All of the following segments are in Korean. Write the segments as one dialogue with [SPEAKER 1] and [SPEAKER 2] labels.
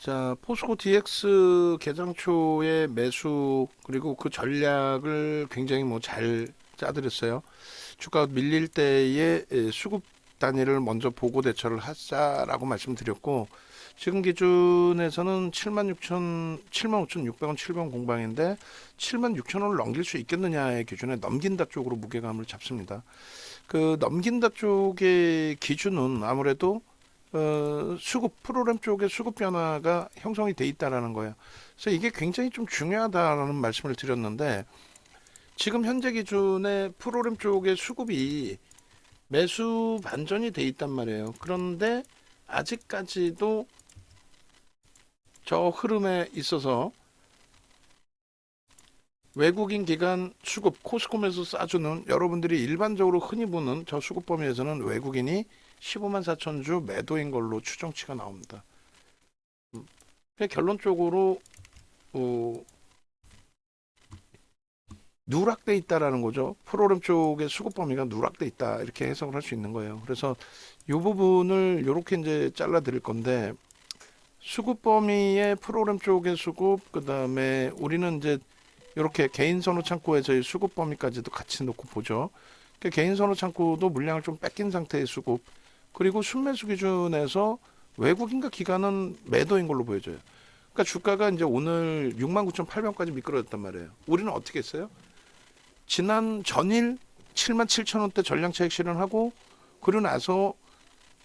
[SPEAKER 1] 자, 포스코 DX 개장 초의 매수 그리고 그 전략을 굉장히 뭐 잘 짜드렸어요. 주가 밀릴 때에 수급 단위를 먼저 보고 대처를 하자라고 말씀드렸고 지금 기준에서는 76,600원 7번 공방인데 76,000원을 넘길 수 있겠느냐의 기준에 넘긴다 쪽으로 무게감을 잡습니다. 그 넘긴다 쪽의 기준은 아무래도 수급 프로그램 쪽에 수급 변화가 형성이 돼 있다라는 거예요. 그래서 이게 굉장히 좀 중요하다라는 말씀을 드렸는데 지금 현재 기준에 프로그램 쪽의 수급이 매수 반전이 돼 있단 말이에요. 그런데 아직까지도 저 흐름에 있어서 외국인 기관 수급 코스콤에서 싸주는 여러분들이 일반적으로 흔히 보는 저 수급 범위에서는 외국인이 15만 4천 주 매도인 걸로 추정치가 나옵니다. 결론적으로 누락돼 있다라는 거죠. 프로그램 쪽의 수급 범위가 누락돼 있다 이렇게 해석을 할 수 있는 거예요. 그래서 이 부분을 이렇게 이제 잘라 드릴 건데 수급 범위의 프로그램 쪽의 수급 그다음에 우리는 이제 이렇게 개인 선호 창구에서의 수급 범위까지도 같이 놓고 보죠. 그러니까 개인 선호 창구도 물량을 좀 뺏긴 상태의 수급 그리고 순매수 기준에서 외국인과 기관은 매도인 걸로 보여져요. 그러니까 주가가 이제 오늘 69,800원까지 미끄러졌단 말이에요. 우리는 어떻게 했어요? 지난 전일 77,000원대 전량차익 실현하고 그러고 나서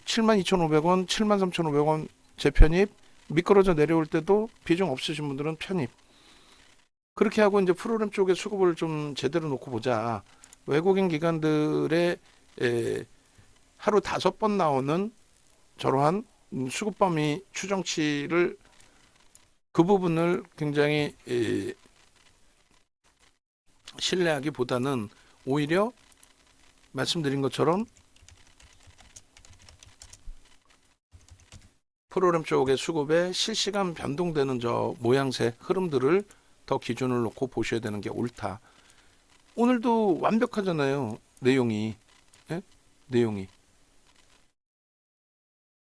[SPEAKER 1] 72,500원, 73,500원 재편입 미끄러져 내려올 때도 비중 없으신 분들은 편입 그렇게 하고 이제 프로그램 쪽에 수급을 좀 제대로 놓고 보자. 외국인 기관들의 하루 5번 나오는 저러한 수급 범위 추정치를 그 부분을 굉장히 신뢰하기보다는 오히려 말씀드린 것처럼 프로그램 쪽의 수급에 실시간 변동되는 저 모양새 흐름들을 더 기준을 놓고 보셔야 되는 게 옳다. 오늘도 완벽하잖아요. 내용이. 예? 내용이.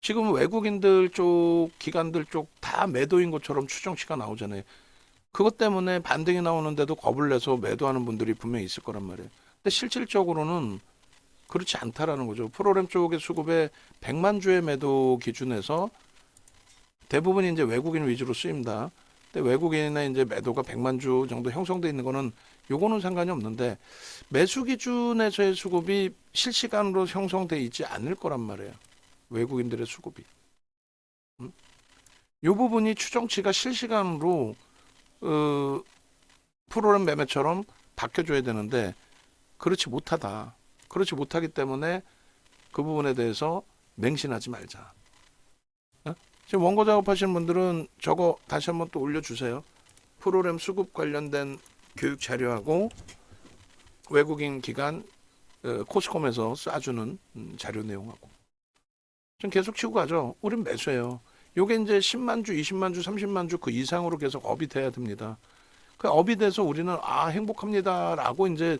[SPEAKER 1] 지금 외국인들 쪽, 기관들 쪽 다 매도인 것처럼 추정치가 나오잖아요. 그것 때문에 반등이 나오는데도 겁을 내서 매도하는 분들이 분명히 있을 거란 말이에요. 근데 실질적으로는 그렇지 않다라는 거죠. 프로그램 쪽의 수급에 100만 주의 매도 기준에서 대부분 이제 외국인 위주로 쓰입니다. 근데 외국인의 이제 매도가 100만 주 정도 형성돼 있는 거는 요거는 상관이 없는데 매수 기준에서의 수급이 실시간으로 형성돼 있지 않을 거란 말이에요. 외국인들의 수급이. 요 부분이 추정치가 실시간으로 프로그램 매매처럼 바뀌어줘야 되는데 그렇지 못하다. 그렇지 못하기 때문에 그 부분에 대해서 맹신하지 말자. 어? 지금 원고 작업하시는 분들은 저거 다시 한번 또 올려주세요. 프로그램 수급 관련된 교육 자료하고 외국인 기관 코스콤에서 쏴주는 자료 내용하고 좀 계속 치고 가죠. 우린 매수해요. 요게 이제 10만 주, 20만 주, 30만 주 그 이상으로 계속 업이 돼야 됩니다. 그 업이 돼서 우리는 행복합니다라고 이제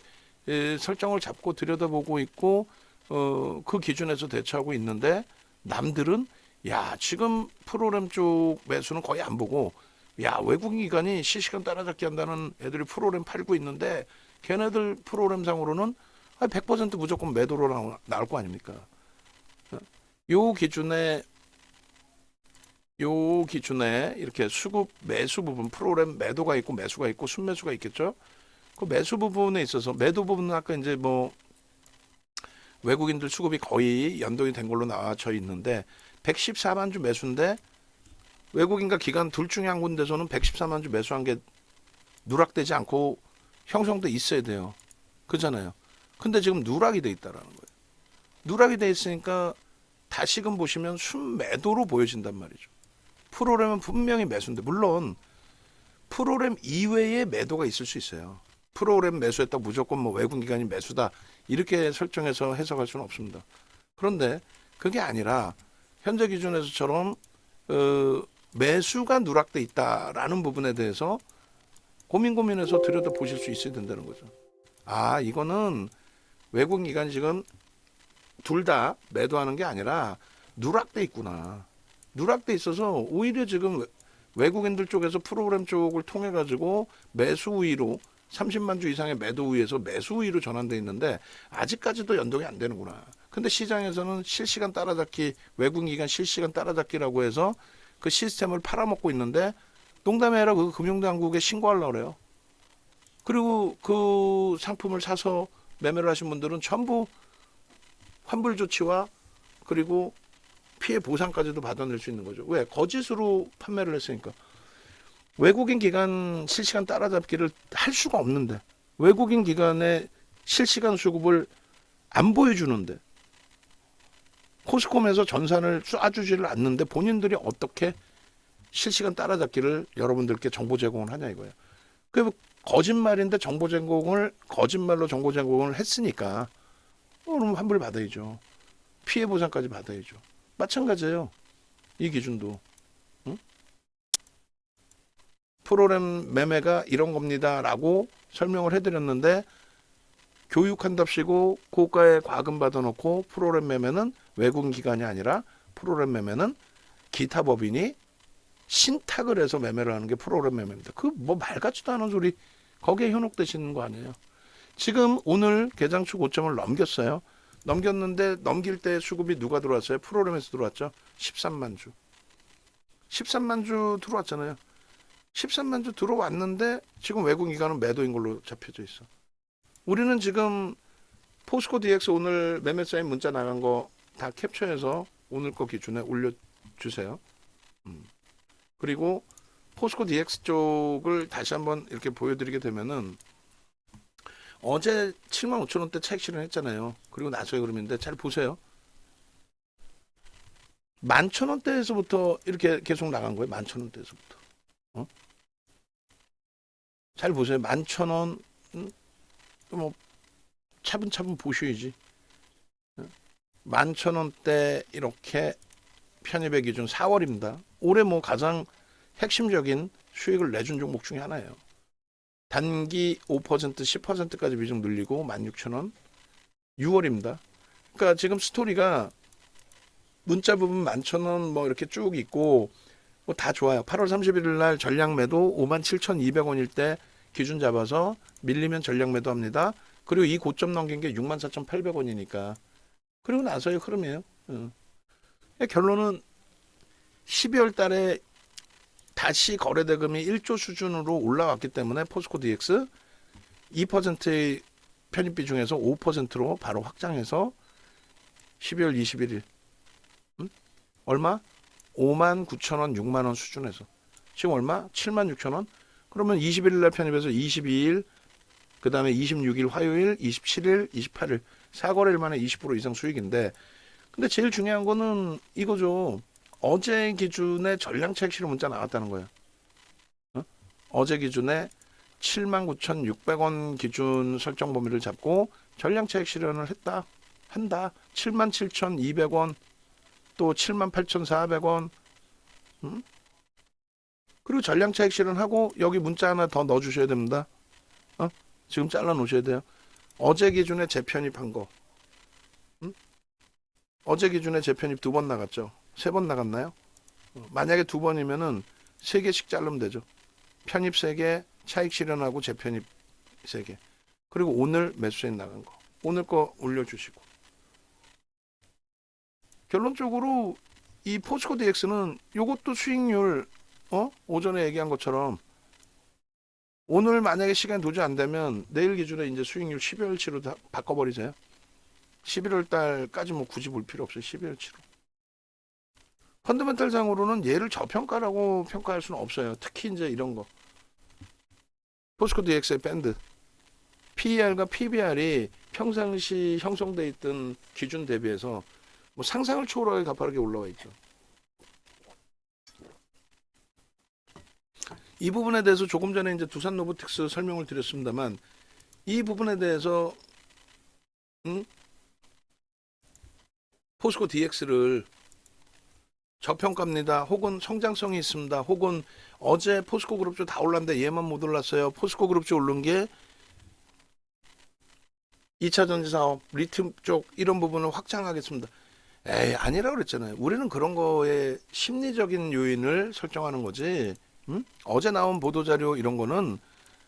[SPEAKER 1] 설정을 잡고 들여다보고 있고 그 기준에서 대처하고 있는데 남들은 야 지금 프로그램 쪽 매수는 거의 안 보고 야 외국인 기관이 실시간 따라잡기 한다는 애들이 프로그램 팔고 있는데 걔네들 프로그램 상으로는 100% 무조건 매도로 나올 거 아닙니까? 요 기준에 이렇게 수급 매수 부분 프로그램 매도가 있고 매수가 있고 순매수가 있겠죠. 그 매수 부분에 있어서 매도 부분은 아까 이제 뭐 외국인들 수급이 거의 연동이 된 걸로 나와져 있는데 114만 주 매수인데 외국인과 기관 둘 중에 한 군데서는 114만 주 매수한 게 누락되지 않고 형성돼 있어야 돼요. 그잖아요. 근데 지금 누락이 돼 있다라는 거예요. 누락이 돼 있으니까 다시금 보시면 순매도로 보여진단 말이죠. 프로그램은 분명히 매수인데 물론 프로그램 이외에 매도가 있을 수 있어요. 프로그램 매수했다 무조건 뭐 외국 기관이 매수다 이렇게 설정해서 해석할 수는 없습니다. 그런데 그게 아니라 현재 기준에서처럼 매수가 누락돼 있다라는 부분에 대해서 고민해서 들여다 보실 수 있어야 된다는 거죠. 이거는 외국 기관이 지금 둘 다 매도하는 게 아니라 누락돼 있구나. 누락돼 있어서 오히려 지금 외국인들 쪽에서 프로그램 쪽을 통해 가지고 매수 우위로 30만 주 이상의 매도 우위에서 매수 우위로 전환돼 있는데 아직까지도 연동이 안 되는구나. 근데 시장에서는 실시간 따라잡기, 외국 기관 실시간 따라잡기라고 해서 그 시스템을 팔아먹고 있는데 농담이 아니라 그 금융당국에 신고하려고 그래요. 그리고 그 상품을 사서 매매를 하신 분들은 전부 환불 조치와 그리고 피해 보상까지도 받아낼 수 있는 거죠. 왜? 거짓으로 판매를 했으니까. 외국인 기관 실시간 따라잡기를 할 수가 없는데 외국인 기관의 실시간 수급을 안 보여주는데 코스콤에서 전산을 쏴주지를 않는데 본인들이 어떻게 실시간 따라잡기를 여러분들께 정보 제공을 하냐 이거예요. 그 거짓말인데 정보 제공을 거짓말로 정보 제공을 했으니까 그럼 환불 받아야죠. 피해 보상까지 받아야죠. 마찬가지예요. 이 기준도. 응? 프로그램 매매가 이런 겁니다라고 설명을 해드렸는데 교육한답시고 고가에 과금 받아놓고 프로그램 매매는 외국인 기관이 아니라 프로그램 매매는 기타 법인이 신탁을 해서 매매를 하는 게 프로그램 매매입니다. 그 뭐 말 같지도 않은 소리 거기에 현혹되시는 거 아니에요. 지금 오늘 개장축 5점을 넘겼어요. 넘겼는데 넘길 때 수급이 누가 들어왔어요? 프로그램에서 들어왔죠. 13만 주. 13만 주 들어왔잖아요. 13만 주 들어왔는데 지금 외국 기관은 매도인 걸로 잡혀져 있어. 우리는 지금 포스코 DX 오늘 매매 사인 문자 나간 거 다 캡처해서 오늘 거 기준에 올려주세요. 그리고 포스코 DX 쪽을 다시 한번 이렇게 보여드리게 되면은 어제 7만 5천 원대 차익 실현했잖아요. 그리고 나서의 흐름인데 잘 보세요. 11,000원대에서부터 이렇게 계속 나간 거예요. 11,000원대에서부터. 잘 보세요. 11,000원 뭐 차분차분 보셔야지. 11,000원대 이렇게 편입의 기준 4월입니다. 올해 뭐 가장 핵심적인 수익을 내준 종목 중에 하나예요. 단기 5% 10%까지 비중 늘리고 16,000원 6월입니다. 그러니까 지금 스토리가 문자 부분 11,000원 뭐 이렇게 쭉 있고 뭐 다 좋아요. 8월 31일 날 전량 매도 57,200원일 때 기준 잡아서 밀리면 전량 매도합니다. 그리고 이 고점 넘긴 게 64,800원이니까 그리고 나서의 흐름이에요. 결론은 12월 달에 다시 거래대금이 1조 수준으로 올라왔기 때문에 포스코 DX 2%의 편입비 중에서 5%로 바로 확장해서 12월 21일 얼마? 59,000원, 6만원 수준에서 지금 얼마? 76,000원? 그러면 21일 날 편입해서 22일 그 다음에 26일 화요일, 27일, 28일 4거래일 만에 20% 이상 수익인데 근데 제일 중요한 거는 이거죠. 어제 기준에 전량 차익 실현 문자 나왔다는 거예요. 어제 기준에 79,600원 기준 설정 범위를 잡고 전량 차익 실현을 한다. 77,200원 또 78,400원 그리고 전량 차익 실현하고 여기 문자 하나 더 넣어주셔야 됩니다. 지금 잘라 놓으셔야 돼요. 어제 기준에 재편입한 거. 어제 기준에 재편입 2번 나갔죠. 3번 나갔나요? 만약에 2번이면은 3개씩 자르면 되죠. 편입 3개, 차익 실현하고 재편입 3개. 그리고 오늘 매수세 나간 거. 오늘 거 올려주시고. 결론적으로 이 포스코 DX는 요것도 수익률 오전에 얘기한 것처럼 오늘 만약에 시간이 도저히 안 되면 내일 기준에 이제 수익률 12월치로 다 바꿔버리세요. 11월 달까지 뭐 굳이 볼 필요 없어요. 12월치로. 펀더멘탈 상으로는 얘를 저평가라고 평가할 수는 없어요. 특히 이제 이런 거. 포스코 DX의 밴드. PER과 PBR이 평상시 형성돼 있던 기준 대비해서 뭐 상상을 초월하게 가파르게 올라와 있죠. 이 부분에 대해서 조금 전에 이제 두산 로보틱스 설명을 드렸습니다만 이 부분에 대해서 포스코 DX를 저평가입니다. 혹은 성장성이 있습니다. 혹은 어제 포스코 그룹주 다 올랐는데 얘만 못 올랐어요. 포스코 그룹주 오른 게 2차 전지 사업, 리튬 쪽 이런 부분을 확장하겠습니다. 에이, 아니라고 그랬잖아요. 우리는 그런 거에 심리적인 요인을 설정하는 거지. 응? 어제 나온 보도자료 이런 거는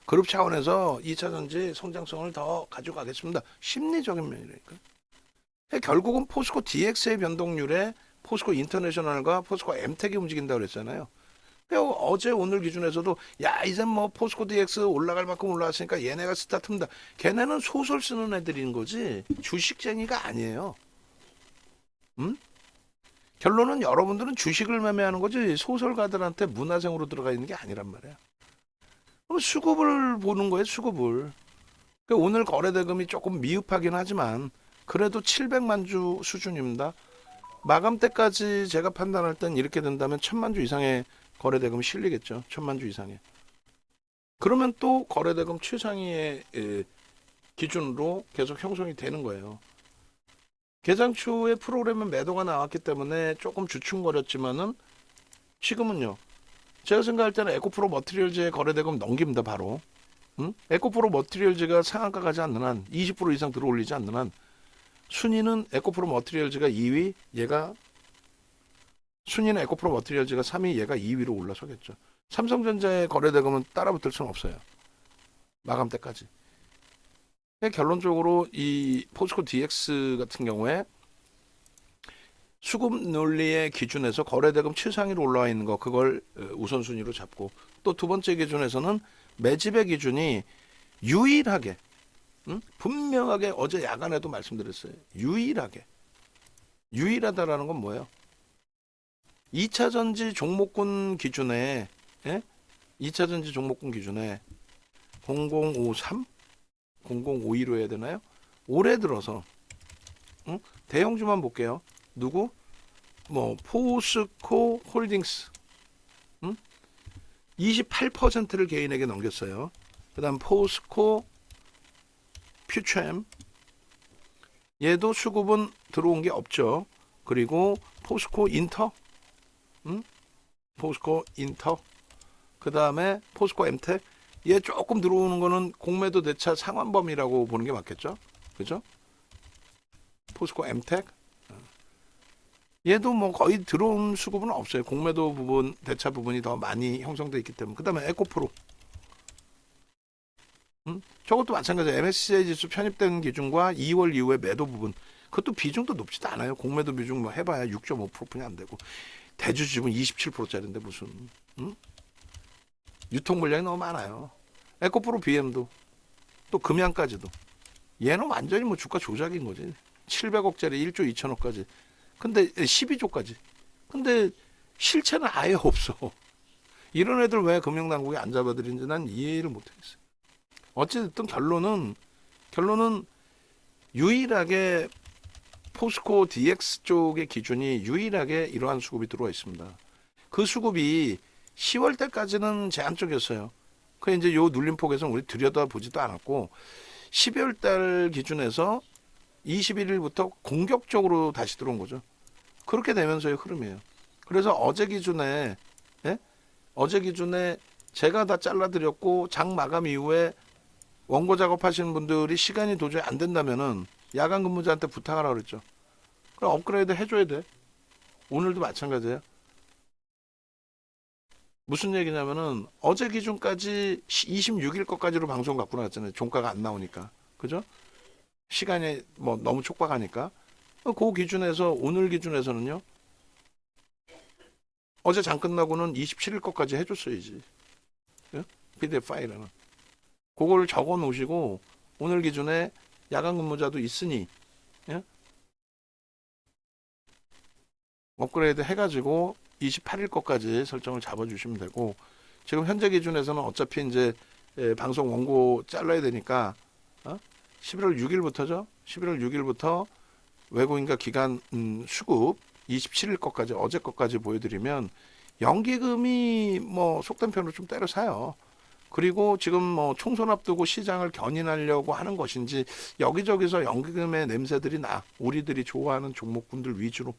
[SPEAKER 1] 그룹 차원에서 2차 전지 성장성을 더 가져가겠습니다. 심리적인 면이니까. 결국은 포스코 DX의 변동률에 포스코 인터내셔널과 포스코 엠텍이 움직인다고 그랬잖아요. 어제 오늘 기준에서도 야 이제 뭐 포스코 DX 올라갈 만큼 올라왔으니까 얘네가 스타트입니다. 걔네는 소설 쓰는 애들인 거지 주식쟁이가 아니에요. 음? 결론은 여러분들은 주식을 매매하는 거지 소설가들한테 문화생으로 들어가 있는 게 아니란 말이야. 그럼 수급을 보는 거예요, 수급을. 오늘 거래대금이 조금 미흡하긴 하지만 그래도 700만 주 수준입니다. 마감 때까지 제가 판단할 땐 이렇게 된다면 1000만 주 이상의 거래대금이 실리겠죠. 1000만 주 이상의. 그러면 또 거래대금 최상위의 기준으로 계속 형성이 되는 거예요. 개장 추후에 프로그램에 매도가 나왔기 때문에 조금 주춤거렸지만은 지금은요. 제가 생각할 때는 에코프로 머티리얼즈의 거래대금 넘깁니다, 바로. 응? 에코프로 머티리얼즈가 상한가 가지 않는 한, 20% 이상 들어올리지 않는 한, 순위는 에코프로 머티리얼즈가 2위, 순위는 에코프로 머티리얼즈가 3위, 얘가 2위로 올라서겠죠. 삼성전자의 거래대금은 따라붙을 수는 없어요. 마감 때까지. 결론적으로 이 포스코 DX 같은 경우에 수급 논리의 기준에서 거래대금 최상위로 올라와 있는 거 그걸 우선순위로 잡고 또 두 번째 기준에서는 매집의 기준이 유일하게 분명하게 어제 야간에도 말씀드렸어요. 유일하다라는 건 뭐예요? 2차 전지 종목군 기준에 2차 전지 종목군 기준에 0053 0052로 해야 되나요? 올해 들어서 대형주만 볼게요. 누구? 뭐 포스코 홀딩스 28%를 개인에게 넘겼어요. 그다음 포스코 퓨처엠 얘도 수급은 들어온 게 없죠. 그리고 포스코 인터 포스코 인터 그다음에 포스코 엠텍 얘 조금 들어오는 거는 공매도 대차 상환범위라고 보는 게 맞겠죠? 그죠? 포스코 엠텍 얘도 뭐 거의 들어온 수급은 없어요. 공매도 부분, 대차 부분이 더 많이 형성돼 있기 때문에. 그다음에 에코프로. 저것도 마찬가지예요. MSCI 지수 편입된 기준과 2월 이후에 매도 부분. 그것도 비중도 높지도 않아요. 공매도 비중 뭐 해봐야 6.5%뿐이 안 되고. 대주 지분 27%짜리인데 무슨. 유통 물량이 너무 많아요. 에코프로 BM도. 또 금양까지도. 얘는 완전히 뭐 주가 조작인 거지. 700억짜리 1조 2천억까지. 근데 12조까지. 근데 실체는 아예 없어. 이런 애들 왜 금융당국이 안 잡아들인지 난 이해를 못하겠어요. 어쨌든 결론은 유일하게 포스코 DX 쪽의 기준이 유일하게 이러한 수급이 들어와 있습니다. 그 수급이 10월 달까지는 제한적이었어요. 그 이제 요 눌림폭에서 우리 들여다보지도 않았고 12월 달 기준에서 21일부터 공격적으로 다시 들어온 거죠. 그렇게 되면서의 흐름이에요. 그래서 어제 기준에 제가 다 잘라드렸고 장 마감 이후에 원고 작업하시는 분들이 시간이 도저히 안 된다면은 야간 근무자한테 부탁하라 그랬죠. 그럼 업그레이드 해줘야 돼. 오늘도 마찬가지예요. 무슨 얘기냐면은 어제 기준까지 26일 것까지로 방송 갖고 나왔잖아요. 종가가 안 나오니까. 그죠? 시간이 뭐 너무 촉박하니까. 그 기준에서 오늘 기준에서는요. 어제 장 끝나고는 27일 것까지 해줬어야지. 예? PDF 파일에는. 그걸 적어 놓으시고 오늘 기준에 야간 근무자도 있으니 예? 업그레이드 해가지고 28일 것까지 설정을 잡아주시면 되고 지금 현재 기준에서는 어차피 이제 방송 원고 잘라야 되니까 11월 6일부터죠. 11월 6일부터 외국인과 기관 수급 27일 것까지 어제 것까지 보여드리면 연기금이 뭐 속된 편으로 좀 때려 사요. 그리고 지금 뭐 총선 앞두고 시장을 견인하려고 하는 것인지 여기저기서 연기금의 냄새들이 나. 우리들이 좋아하는 종목군들 위주로.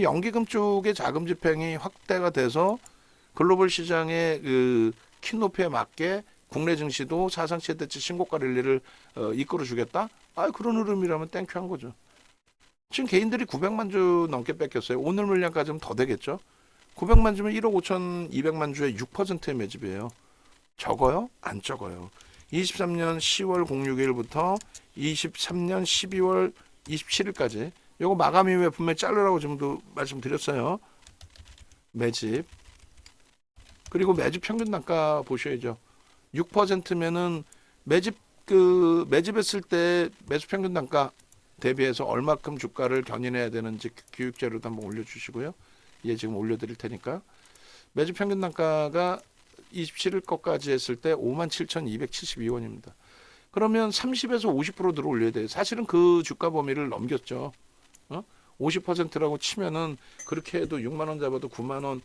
[SPEAKER 1] 연기금 쪽의 자금 집행이 확대가 돼서 글로벌 시장의 그 키높이에 맞게 국내 증시도 사상 최대치 신고가 랠리를 이끌어 주겠다. 그런 흐름이라면 땡큐한 거죠. 지금 개인들이 900만 주 넘게 뺏겼어요. 오늘 물량까지는 더 되겠죠. 900만 주면 1억 5,200만 주의 6%의 매집이에요. 적어요? 안 적어요. 23년 10월 06일부터 23년 12월 27일까지 요거 마감 이후에 분명히 자르라고 지금도 말씀드렸어요. 매집. 그리고 매집 평균 단가 보셔야죠. 6%면은 매집했을 때 매수 평균 단가 대비해서 얼마큼 주가를 견인해야 되는지 교육자료도 한번 올려주시고요. 예, 지금 올려드릴 테니까. 매집 평균 단가가 27일 것까지 했을 때 57,272원입니다. 그러면 30에서 50% 들어 올려야 돼요. 사실은 그 주가 범위를 넘겼죠. 50%라고 치면은 그렇게 해도 6만 원 잡아도 9만 원,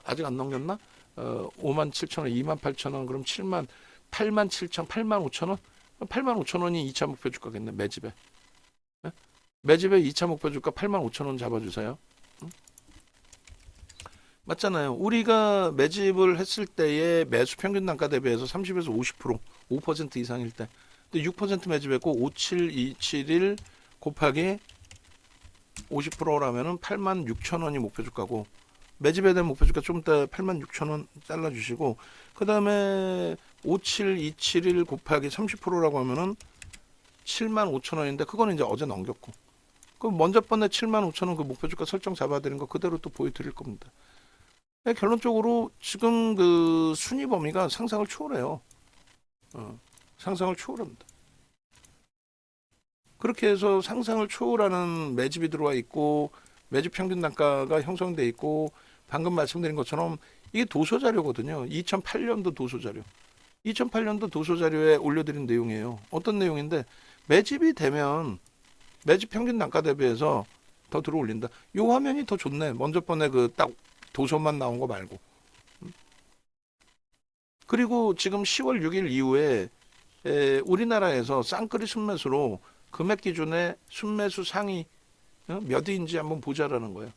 [SPEAKER 1] 아직 안 넘겼나? 5만 7천 원, 2만 8천 원, 그럼 7만, 8만 7천, 8만 5천 원? 8만 5천 원이 2차 목표 주가겠네, 매집에. 매집에 2차 목표 주가 8만 5천 원 잡아주세요. 맞잖아요. 우리가 매집을 했을 때의 매수 평균 단가 대비해서 30에서 50%, 5% 이상일 때. 근데 6% 매집했고 57,271 곱하기 50%라면은 8만 6천 원이 목표 주가고, 매집에 대한 목표 주가 좀 이따 8만 6천 원 잘라주시고, 그 다음에 57,271 곱하기 30%라고 하면은 7만 5천 원인데, 그거는 이제 어제 넘겼고, 그 먼저 번에 7만 5천 원 그 목표 주가 설정 잡아드린 거 그대로 또 보여드릴 겁니다. 결론적으로 지금 그 순위 범위가 상상을 초월해요. 상상을 초월합니다. 그렇게 해서 상상을 초월하는 매집이 들어와 있고, 매집 평균 단가가 형성돼 있고, 방금 말씀드린 것처럼 이게 도서자료거든요. 2008년도 도서자료. 2008년도 도서자료에 올려드린 내용이에요. 어떤 내용인데, 매집이 되면 매집 평균 단가 대비해서 더 들어올린다. 요 화면이 더 좋네. 먼저 번에 그 딱 도서만 나온 거 말고. 그리고 지금 10월 6일 이후에 우리나라에서 쌍끌이 순매수로 금액 기준의 순매수 상위 몇위인지 한번 보자라는 거예요.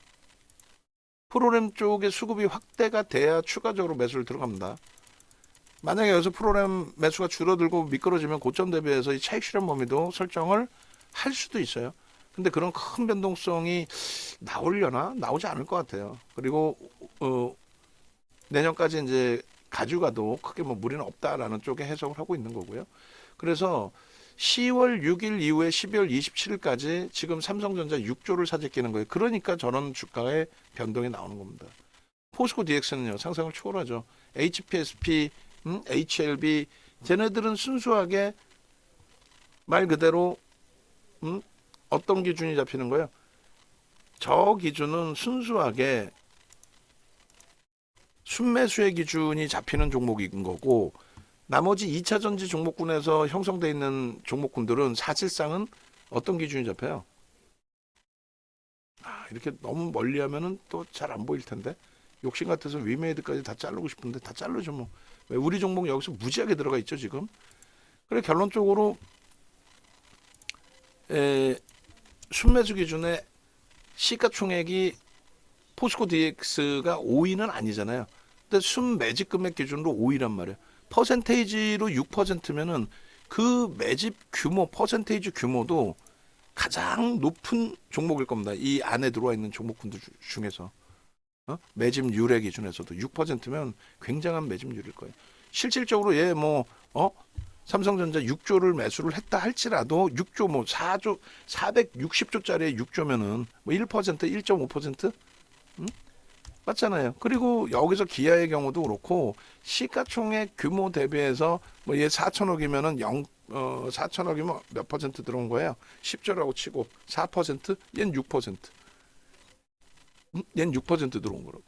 [SPEAKER 1] 프로그램 쪽의 수급이 확대가 돼야 추가적으로 매수를 들어갑니다. 만약에 여기서 프로그램 매수가 줄어들고 미끄러지면 고점 대비해서 이 차익 실현 범위도 설정을 할 수도 있어요. 근데 그런 큰 변동성이 나오려나? 나오지 않을 것 같아요. 그리고 내년까지 이제 가져가도 크게 뭐 무리는 없다라는 쪽에 해석을 하고 있는 거고요. 그래서 10월 6일 이후에 12월 27일까지 지금 삼성전자 6조를 사재 끼는 거예요. 그러니까 저런 주가의 변동이 나오는 겁니다. 포스코 DX는요, 상상을 초월하죠. HPSP, HLB, 쟤네들은 순수하게 말 그대로 어떤 기준이 잡히는 거예요? 저 기준은 순수하게 순매수의 기준이 잡히는 종목인 거고, 나머지 2차 전지 종목군에서 형성되어 있는 종목군들은 사실상은 어떤 기준이 잡혀요? 이렇게 너무 멀리 하면은 또 잘 안 보일 텐데. 욕심 같아서 위메이드까지 다 자르고 싶은데 다 자르죠 뭐. 왜 우리 종목 여기서 무지하게 들어가 있죠 지금. 그래 결론적으로 순매수 기준의 시가총액이 포스코 DX가 5위는 아니잖아요. 근데 순매집 금액 기준으로 5위란 말이에요. 퍼센테이지로 6%면은 그 매집 규모, 퍼센테이지 규모도 가장 높은 종목일 겁니다. 이 안에 들어와 있는 종목군들 중에서. 매집률의 기준에서도 6%면 굉장한 매집률일 거예요. 실질적으로 삼성전자 6조를 매수를 했다 할지라도 6조 뭐 4조 460조짜리의 6조면은 뭐 1%, 1.5%? 맞잖아요. 그리고 여기서 기아의 경우도 그렇고 시가총액 규모 대비해서 뭐 얘 4천억이면은 4천억이면 몇 퍼센트 들어온 거예요? 10조라고 치고 4%? 얘는 6%. 얘는 6% 들어온 거라고.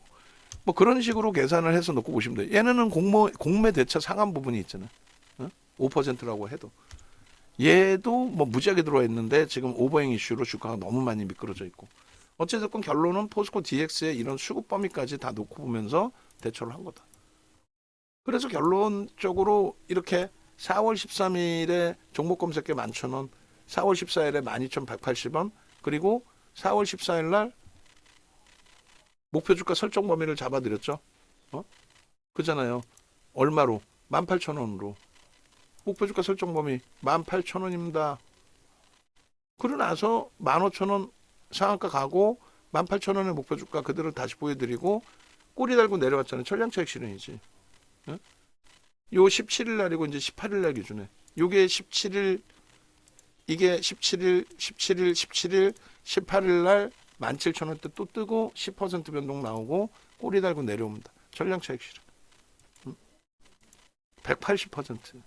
[SPEAKER 1] 뭐 그런 식으로 계산을 해서 놓고 보시면 돼요. 얘네는 공매 대차 상한 부분이 있잖아요. 5%라고 해도. 얘도 뭐 무지하게 들어와 있는데 지금 오버행 이슈로 주가가 너무 많이 미끄러져 있고. 어쨌든 결론은 포스코 DX의 이런 수급 범위까지 다 놓고 보면서 대처를 한 거다. 그래서 결론적으로 이렇게 4월 13일에 종목 검색계 11,000원, 4월 14일에 12,180원, 그리고 4월 14일 날 목표 주가 설정 범위를 잡아드렸죠. 그잖아요. 얼마로? 18,000원으로. 목표 주가 설정 범위 18,000원입니다. 그러고 나서 15,000원 상한가 가고 18,000원의 목표 주가 그대로 다시 보여드리고 꼬리 달고 내려왔잖아요. 전량차익 실현이지. 응? 요 17일 날이고 이제 18일 날 기준에 요게 17일 이게 17일 18일 날 17,000원대 또 뜨고 10% 변동 나오고 꼬리 달고 내려옵니다. 전량차익 실현. 180%.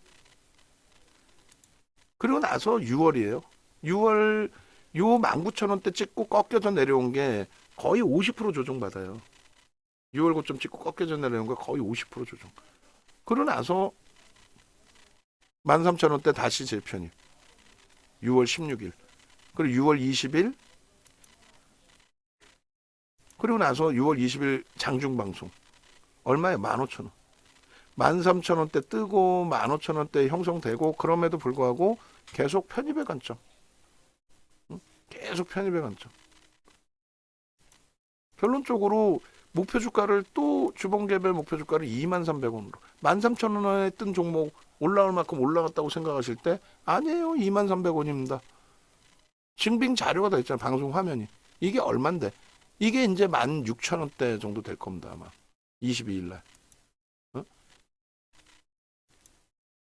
[SPEAKER 1] 그리고 나서 6월이에요. 6월 요 19,000원대 찍고 꺾여져 내려온 게 거의 50% 조정받아요. 6월 고점 찍고 꺾여져 내려온 거 거의 50% 조정. 그러고 나서 13,000원대 다시 재편입. 6월 16일. 그리고 6월 20일. 그리고 나서 6월 20일 장중방송. 얼마에 15,000원. 13,000원대 뜨고 15,000원대 형성되고 그럼에도 불구하고 계속 편입의 관점. 계속 편입의 관점. 결론적으로 목표 주가를 또 주봉개별 목표 주가를 23,300원으로 13,000원에 뜬 종목 올라올 만큼 올라갔다고 생각하실 때 아니에요. 23,300원입니다. 증빙 자료가 다 있잖아요. 방송 화면이. 이게 얼만데? 이게 이제 16,000원대 정도 될 겁니다. 아마 22일 날.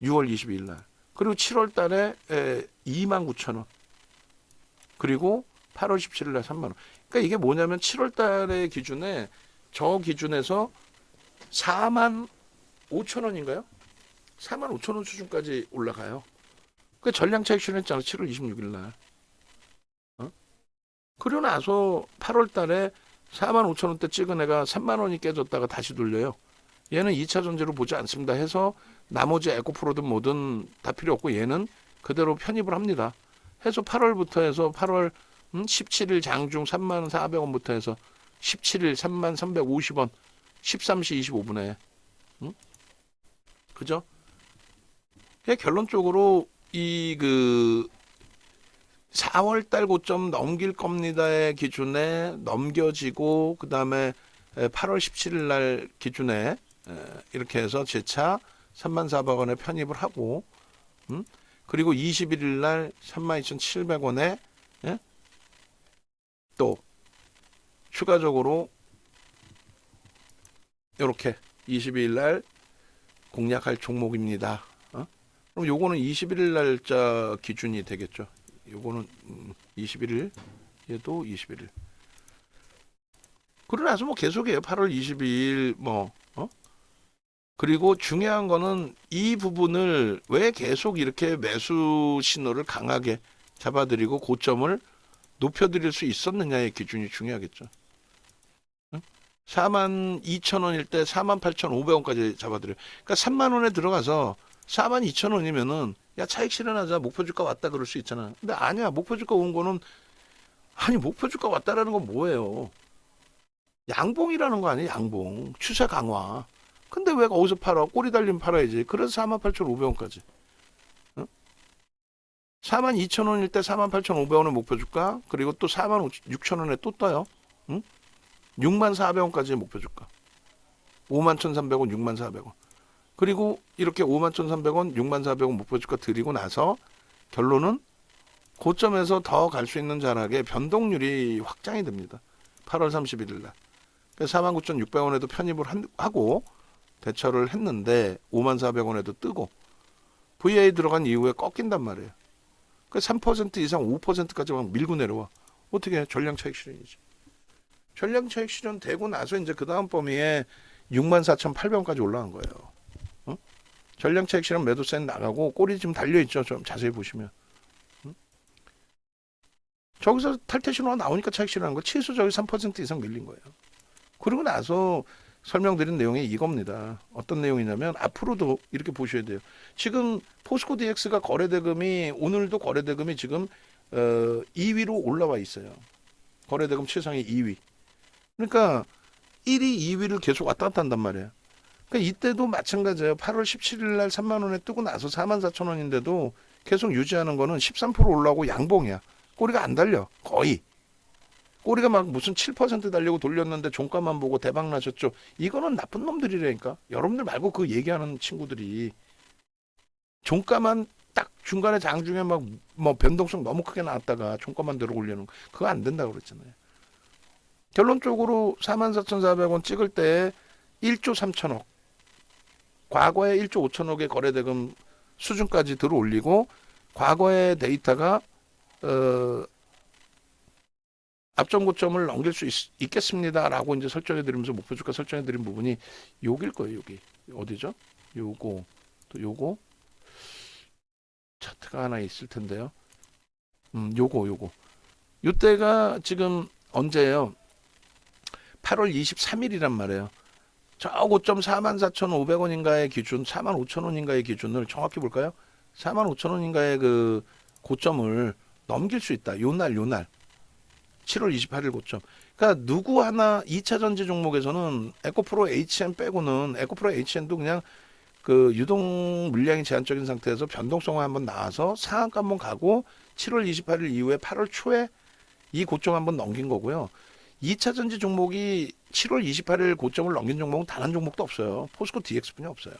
[SPEAKER 1] 6월 22일 날. 그리고 7월 달에 29,000원. 그리고 8월 17일 날 3만 원. 그러니까 이게 뭐냐면 7월 달의 기준에 저 기준에서 4만 5천 원인가요? 4만 5천 원 수준까지 올라가요. 그 전량 차익 실현했잖아. 7월 26일 날. 그러고 나서 8월 달에 4만 5천 원대 찍은 애가 3만 원이 깨졌다가 다시 돌려요. 얘는 2차 전지로 보지 않습니다 해서 나머지 에코프로든 뭐든 다 필요 없고 얘는 그대로 편입을 합니다. 해서 8월부터 해서 8월 17일 장중 3만 400원부터 해서 17일 3만 350원 13시 25분에 그죠? 결론적으로 이 그 4월 달 고점 넘길 겁니다의 기준에 넘겨지고 그 다음에 8월 17일 날 기준에 이렇게 해서 재차 34,000원에 편입을 하고 그리고 21일 날 32,700원에 또 추가적으로 이렇게 22일 날 공략할 종목입니다. 그럼 요거는 21일 날짜 기준이 되겠죠. 요거는 21일 얘도 21일. 그러고 나서 뭐 계속해요. 8월 22일 뭐 그리고 중요한 거는 이 부분을 왜 계속 이렇게 매수 신호를 강하게 잡아드리고 고점을 높여드릴 수 있었느냐의 기준이 중요하겠죠. 42,000원일 때 48,500원까지 잡아드려요. 그러니까 3만 원에 들어가서 42,000원이면은 야 차익 실현하자 목표 주가 왔다 그럴 수 있잖아. 근데 아니야. 목표 주가 온 거는 아니 목표 주가 왔다라는 건 뭐예요? 양봉이라는 거 아니에요? 양봉. 추세 강화. 근데 왜 어디서 팔아? 꼬리 달리면 팔아야지. 그래서 48,500원까지. 42,000원일 때 48,500원의 목표 주가 그리고 또 46,000원에 또 떠요. 64,000원까지의 목표 주가. 51,300원, 64,000원. 그리고 이렇게 51,300원, 64,000원 목표 주가 드리고 나서 결론은 고점에서 더 갈 수 있는 자락에 변동률이 확장이 됩니다. 8월 31일 날. 49,600원에도 편입을 하고 대처를 했는데 54,000원에도 뜨고 VA 들어간 이후에 꺾인단 말이에요. 그 3% 이상 5%까지 막 밀고 내려와. 어떻게 해? 전량 차익 실현이지. 전량 차익 실현 되고 나서 이제 그 다음 범위에 64,800원까지 올라간 거예요. 전량 차익 실현 매도세 나가고 꼬리 지금 달려 있죠. 좀 자세히 보시면. 저기서 탈퇴 신호가 나오니까 차익 실현한 거. 치수 저기 3% 이상 밀린 거예요. 그러고 나서 설명드린 내용이 이겁니다. 어떤 내용이냐면 앞으로도 이렇게 보셔야 돼요. 지금 포스코 DX가 거래대금이 오늘도 거래대금이 지금 2위로 올라와 있어요. 거래대금 최상위 2위. 그러니까 1위, 2위를 계속 왔다 갔다 한단 말이에요. 그러니까 이때도 마찬가지예요. 8월 17일 날 3만 원에 뜨고 나서 44,000원인데도 계속 유지하는 거는 13% 올라오고 양봉이야. 꼬리가 안 달려. 거의. 꼬리가 막 무슨 7% 달리고 돌렸는데 종가만 보고 대박 나셨죠. 이거는 나쁜 놈들이라니까. 여러분들 말고 그 얘기하는 친구들이 종가만 딱 중간에 장중에 막 뭐 변동성 너무 크게 나왔다가 종가만 들어 올리는 거, 그거 안 된다고 그랬잖아요. 결론적으로 44,400원 찍을 때 1조 3천억, 과거에 1조 5천억의 거래대금 수준까지 들어 올리고, 과거의 데이터가 앞전 고점을 넘길 수 있겠습니다라고 이제 설정해 드리면서 목표 주가 설정해 드린 부분이 여기일 거예요. 여기 어디죠? 요거 또 요거 차트가 하나 있을 텐데요. 요거 요때가 지금 언제예요? 8월 23일이란 말이에요. 저 고점 44,500원인가의 기준, 45,000원인가의 기준을 정확히 볼까요? 45,000원인가의 그 고점을 넘길 수 있다. 요날 7월 28일 고점. 그러니까 누구 하나 2차 전지 종목에서는 에코프로 HN 빼고는, 에코프로 HN도 그냥 그 유동 물량이 제한적인 상태에서 변동성을 한번 나와서 상한가 한번 가고 7월 28일 이후에 8월 초에 이 고점 한번 넘긴 거고요. 2차 전지 종목이 7월 28일 고점을 넘긴 종목은 단 한 종목도 없어요. 포스코 DX뿐이 없어요.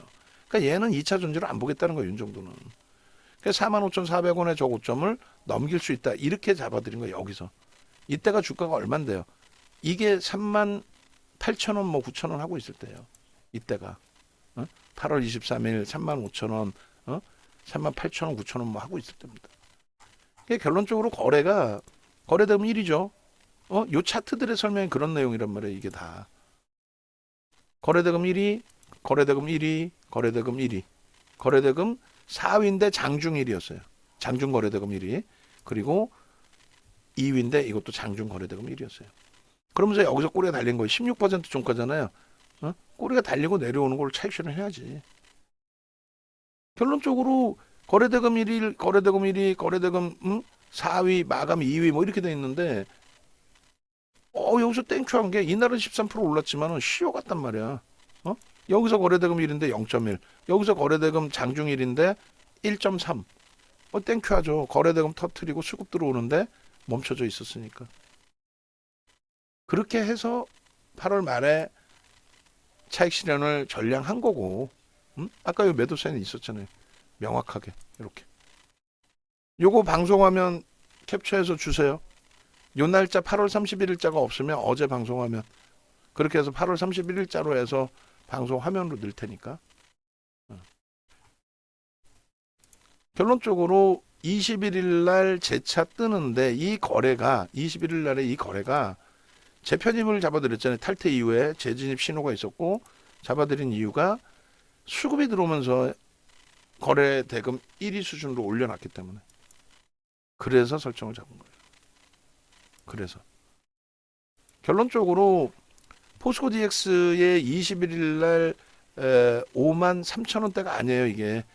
[SPEAKER 1] 그러니까 얘는 2차 전지를 안 보겠다는 거예요. 윤 정도는. 그러니까 45,400원의 저 고점을 넘길 수 있다. 이렇게 잡아드린 거예요. 여기서. 이때가 주가가 얼만데요? 이게 38,000원 뭐 9,000원 하고 있을 때예요. 이때가. 8월 23일 35,000원, 38,000원, 9,000원 뭐 하고 있을 때입니다. 결론적으로 거래대금 1위죠. 요 차트들의 설명이 그런 내용이란 말이에요. 이게 다. 거래대금 1위, 거래대금 1위, 거래대금 1위. 거래대금 4위인데 장중 1위였어요. 장중 거래대금 1위. 그리고 2위인데 이것도 장중 거래대금 1위였어요. 그러면서 여기서 꼬리가 달린 거예요. 16% 종가잖아요. 꼬리가 달리고 내려오는 걸 차익실현 해야지. 결론적으로 거래대금 1위, 거래대금 1위, 거래대금 4위, 마감 2위 뭐 이렇게 돼 있는데, 여기서 땡큐한 게 이날은 13% 올랐지만은 시효 같단 말이야. 여기서 거래대금 1인데 0.1, 여기서 거래대금 장중 1인데 1.3. 땡큐하죠. 거래대금 터트리고 수급 들어오는데 멈춰져 있었으니까. 그렇게 해서 8월 말에 차익 실현을 전량한 거고, 아까 요 매도 사인이 있었잖아요. 명확하게 이렇게. 요거 방송하면 캡처해서 주세요. 요 날짜 8월 31일자가 없으면 어제 방송하면, 그렇게 해서 8월 31일자로 해서 방송 화면으로 넣을 테니까. 결론적으로 21일 날 재차 뜨는데, 이 거래가 21일 날에 이 거래가 재편입을 잡아드렸잖아요. 탈퇴 이후에 재진입 신호가 있었고, 잡아드린 이유가 수급이 들어오면서 거래 대금 1위 수준으로 올려놨기 때문에. 그래서 설정을 잡은 거예요. 그래서 결론적으로 포스코 DX의 21일 날 5만 3천 원대가 아니에요. 이게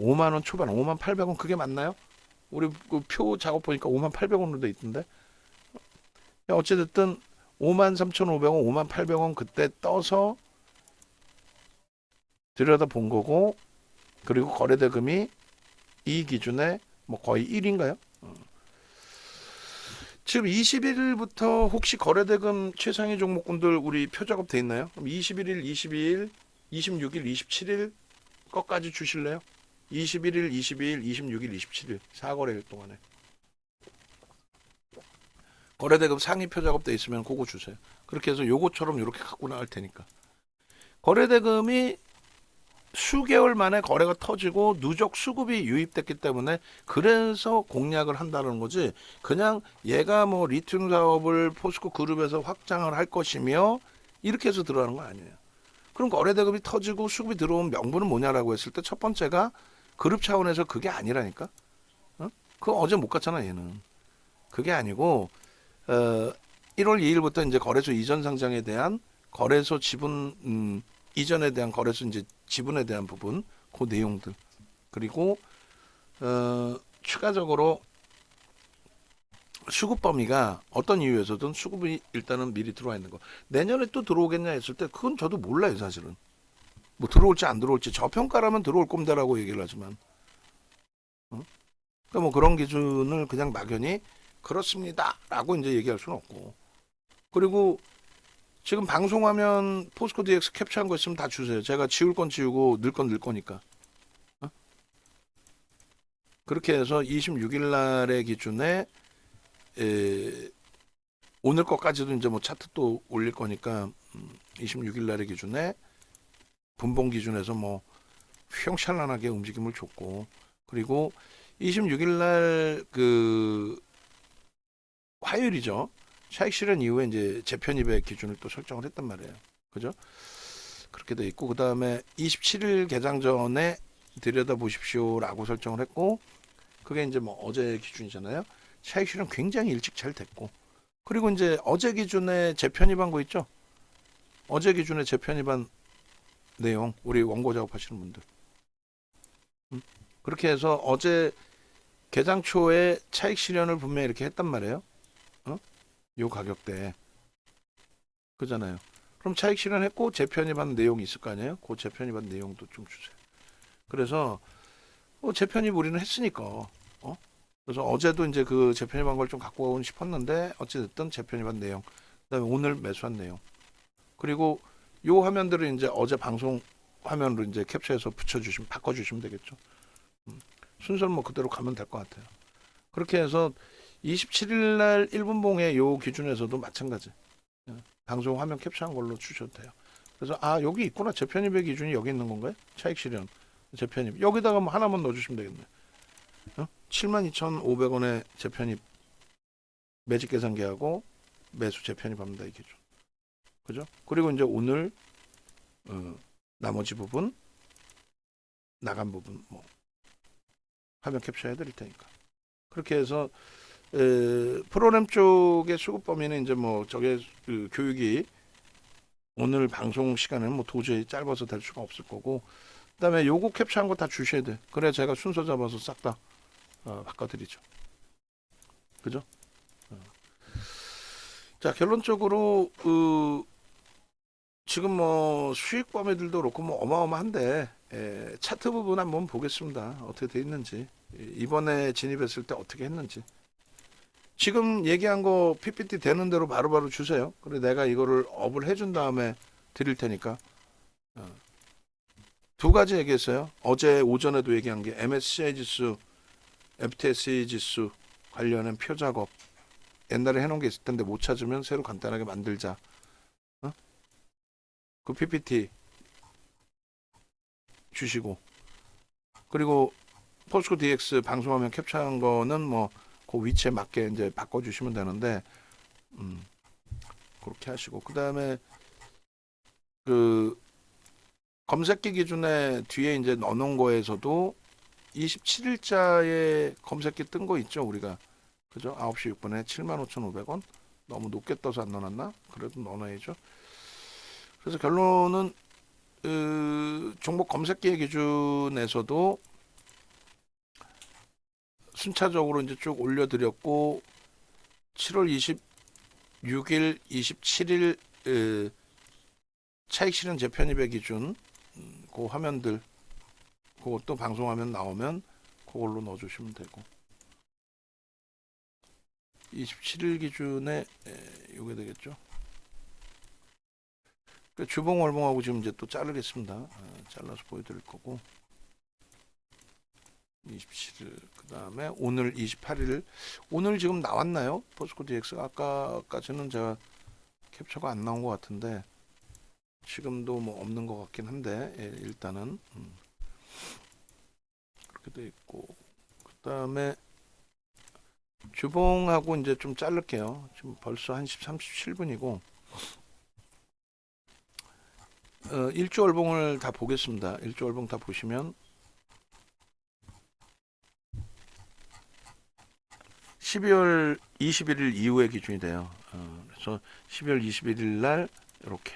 [SPEAKER 1] 5만 원 초반, 5만 800원, 그게 맞나요? 우리 그 표 작업 보니까 5만 800원으로 돼 있던데. 어찌됐든 5만 3,500원, 5만 800원 그때 떠서 들여다 본 거고, 그리고 거래대금이 이 기준에 뭐 거의 1인가요? 지금 21일부터 혹시 거래대금 최상위 종목군들 우리 표 작업 돼 있나요? 그럼 21일, 22일, 26일, 27일 거까지 주실래요? 21일, 22일, 26일, 27일 4거래일 동안에 거래대금 상위 표 작업 돼 있으면 그거 주세요. 그렇게 해서 요거처럼 이렇게 갖고 나갈 테니까. 거래대금이 수개월 만에 거래가 터지고 누적 수급이 유입됐기 때문에 그래서 공략을 한다는 거지, 그냥 얘가 뭐 리튬 사업을 포스코 그룹에서 확장을 할 것이며 이렇게 해서 들어가는 거 아니에요. 그럼 거래대금이 터지고 수급이 들어온 명분은 뭐냐라고 했을 때 첫 번째가 그룹 차원에서 그게 아니라니까. 그거 어제 못 갔잖아 얘는. 그게 아니고 1월 2일부터 이제 거래소 이전 상장에 대한 거래소 지분 이전에 대한 거래소 이제 지분에 대한 부분, 그 내용들, 그리고 추가적으로 수급 범위가 어떤 이유에서든 수급이 일단은 미리 들어와 있는 거. 내년에 또 들어오겠냐 했을 때 그건 저도 몰라요 사실은. 뭐 들어올지 안 들어올지 저평가라면 들어올 겁니다라고 얘기를 하지만, 그러니까 뭐 그런 기준을 그냥 막연히 그렇습니다라고 이제 얘기할 수는 없고. 그리고 지금 방송하면 포스코 DX 캡처한 거 있으면 다 주세요. 제가 지울 건 지우고 넣을 건 넣을 거니까. 그렇게 해서 26일 날의 기준에 오늘 것까지도 이제 뭐 차트 또 올릴 거니까 26일 날의 기준에 분봉 기준에서 뭐 휘황찬란하게 움직임을 줬고, 그리고 26일 날 그 화요일이죠. 차익 실현 이후에 이제 재편입의 기준을 또 설정을 했단 말이에요. 그죠? 그렇게 돼 있고, 그 다음에 27일 개장 전에 들여다 보십시오라고 설정을 했고, 그게 이제 뭐 어제 기준이잖아요. 차익 실현 굉장히 일찍 잘 됐고, 그리고 이제 어제 기준에 재편입한 거 있죠. 어제 기준에 재편입한 내용, 우리 원고 작업하시는 분들, 그렇게 해서 어제 개장 초에 차익 실현을 분명히 이렇게 했단 말이에요. 요 가격대에. 그잖아요. 그럼 차익 실현했고 재편입한 내용이 있을 거 아니에요? 그 재편입한 내용도 좀 주세요. 그래서 재편입 우리는 했으니까. 그래서 어제도 이제 그 재편입한 걸 좀 갖고 가고 싶었는데 어찌됐든 재편입한 내용. 그다음에 오늘 매수한 내용. 그리고 요 화면들을 이제 어제 방송 화면으로 이제 캡처해서 붙여주시면, 바꿔주시면 되겠죠. 순서는 뭐 그대로 가면 될 것 같아요. 그렇게 해서 27일 날 1분봉의 요 기준에서도 마찬가지. 방송 화면 캡처한 걸로 주셔도 돼요. 그래서 여기 있구나. 재편입의 기준이 여기 있는 건가요? 차익 실현 재편입. 여기다가 뭐 하나만 넣어주시면 되겠네. 72,500원에 재편입 매직 계산기하고 매수 재편입합니다. 이 기준. 그죠? 그리고 이제 오늘 나머지 나간 부분 뭐 화면 캡처해 드릴 테니까. 그렇게 해서 프로그램 쪽의 수급 범위는 이제 뭐 저게 그 교육이 오늘 방송 시간은 뭐 도저히 짧아서 될 수가 없을 거고, 그다음에 요거 캡처한 거 다 주셔야 돼. 그래 제가 순서 잡아서 싹 다 바꿔드리죠. 그죠? 자, 결론적으로 지금 뭐 수익 범위들도 그렇고 뭐 어마어마한데, 차트 부분 한번 보겠습니다. 어떻게 돼 있는지, 이번에 진입했을 때 어떻게 했는지. 지금 얘기한 거 PPT 되는 대로 바로바로 주세요. 그래 내가 이거를 업을 해준 다음에 드릴 테니까. 두 가지 얘기했어요. 어제 오전에도 얘기한 게 MSCI 지수, FTSE 지수 관련한 표 작업. 옛날에 해놓은 게 있을 텐데 못 찾으면 새로 간단하게 만들자. 그 PPT 주시고, 그리고 포스코 DX 방송화면 캡처한 거는 뭐 그 위치에 맞게 이제 바꿔주시면 되는데, 그렇게 하시고, 그 다음에 그 검색기 기준에 뒤에 이제 넣어놓은 거에서도 27일자에 검색기 뜬 거 있죠, 우리가. 그죠? 9시 6분에 75,500원. 너무 높게 떠서 안 넣어놨나? 그래도 넣어놔야죠. 그래서 결론은 종목 검색기 기준에서도 순차적으로 이제 쭉 올려드렸고, 7월 26일, 27일 차익 실현 재편입의 기준, 그 화면들, 그것도 방송화면 나오면 그걸로 넣어주시면 되고, 27일 기준에 요게 되겠죠. 그 주봉 월봉하고 지금 이제 또 자르겠습니다. 잘라서 보여드릴 거고, 27일, 그 다음에 오늘 28일. 오늘 지금 나왔나요? 포스코 DX가 아까까지는 제가 캡처가 안 나온 것 같은데 지금도 뭐 없는 것 같긴 한데, 일단은 그렇게 돼 있고, 그 다음에 주봉하고 이제 좀 자를게요. 지금 벌써 1시 37분이고, 일주 월봉을 다 보겠습니다. 일주 월봉 다 보시면 12월 21일 이후의 기준이 돼요. 그래서 12월 21일 날 이렇게.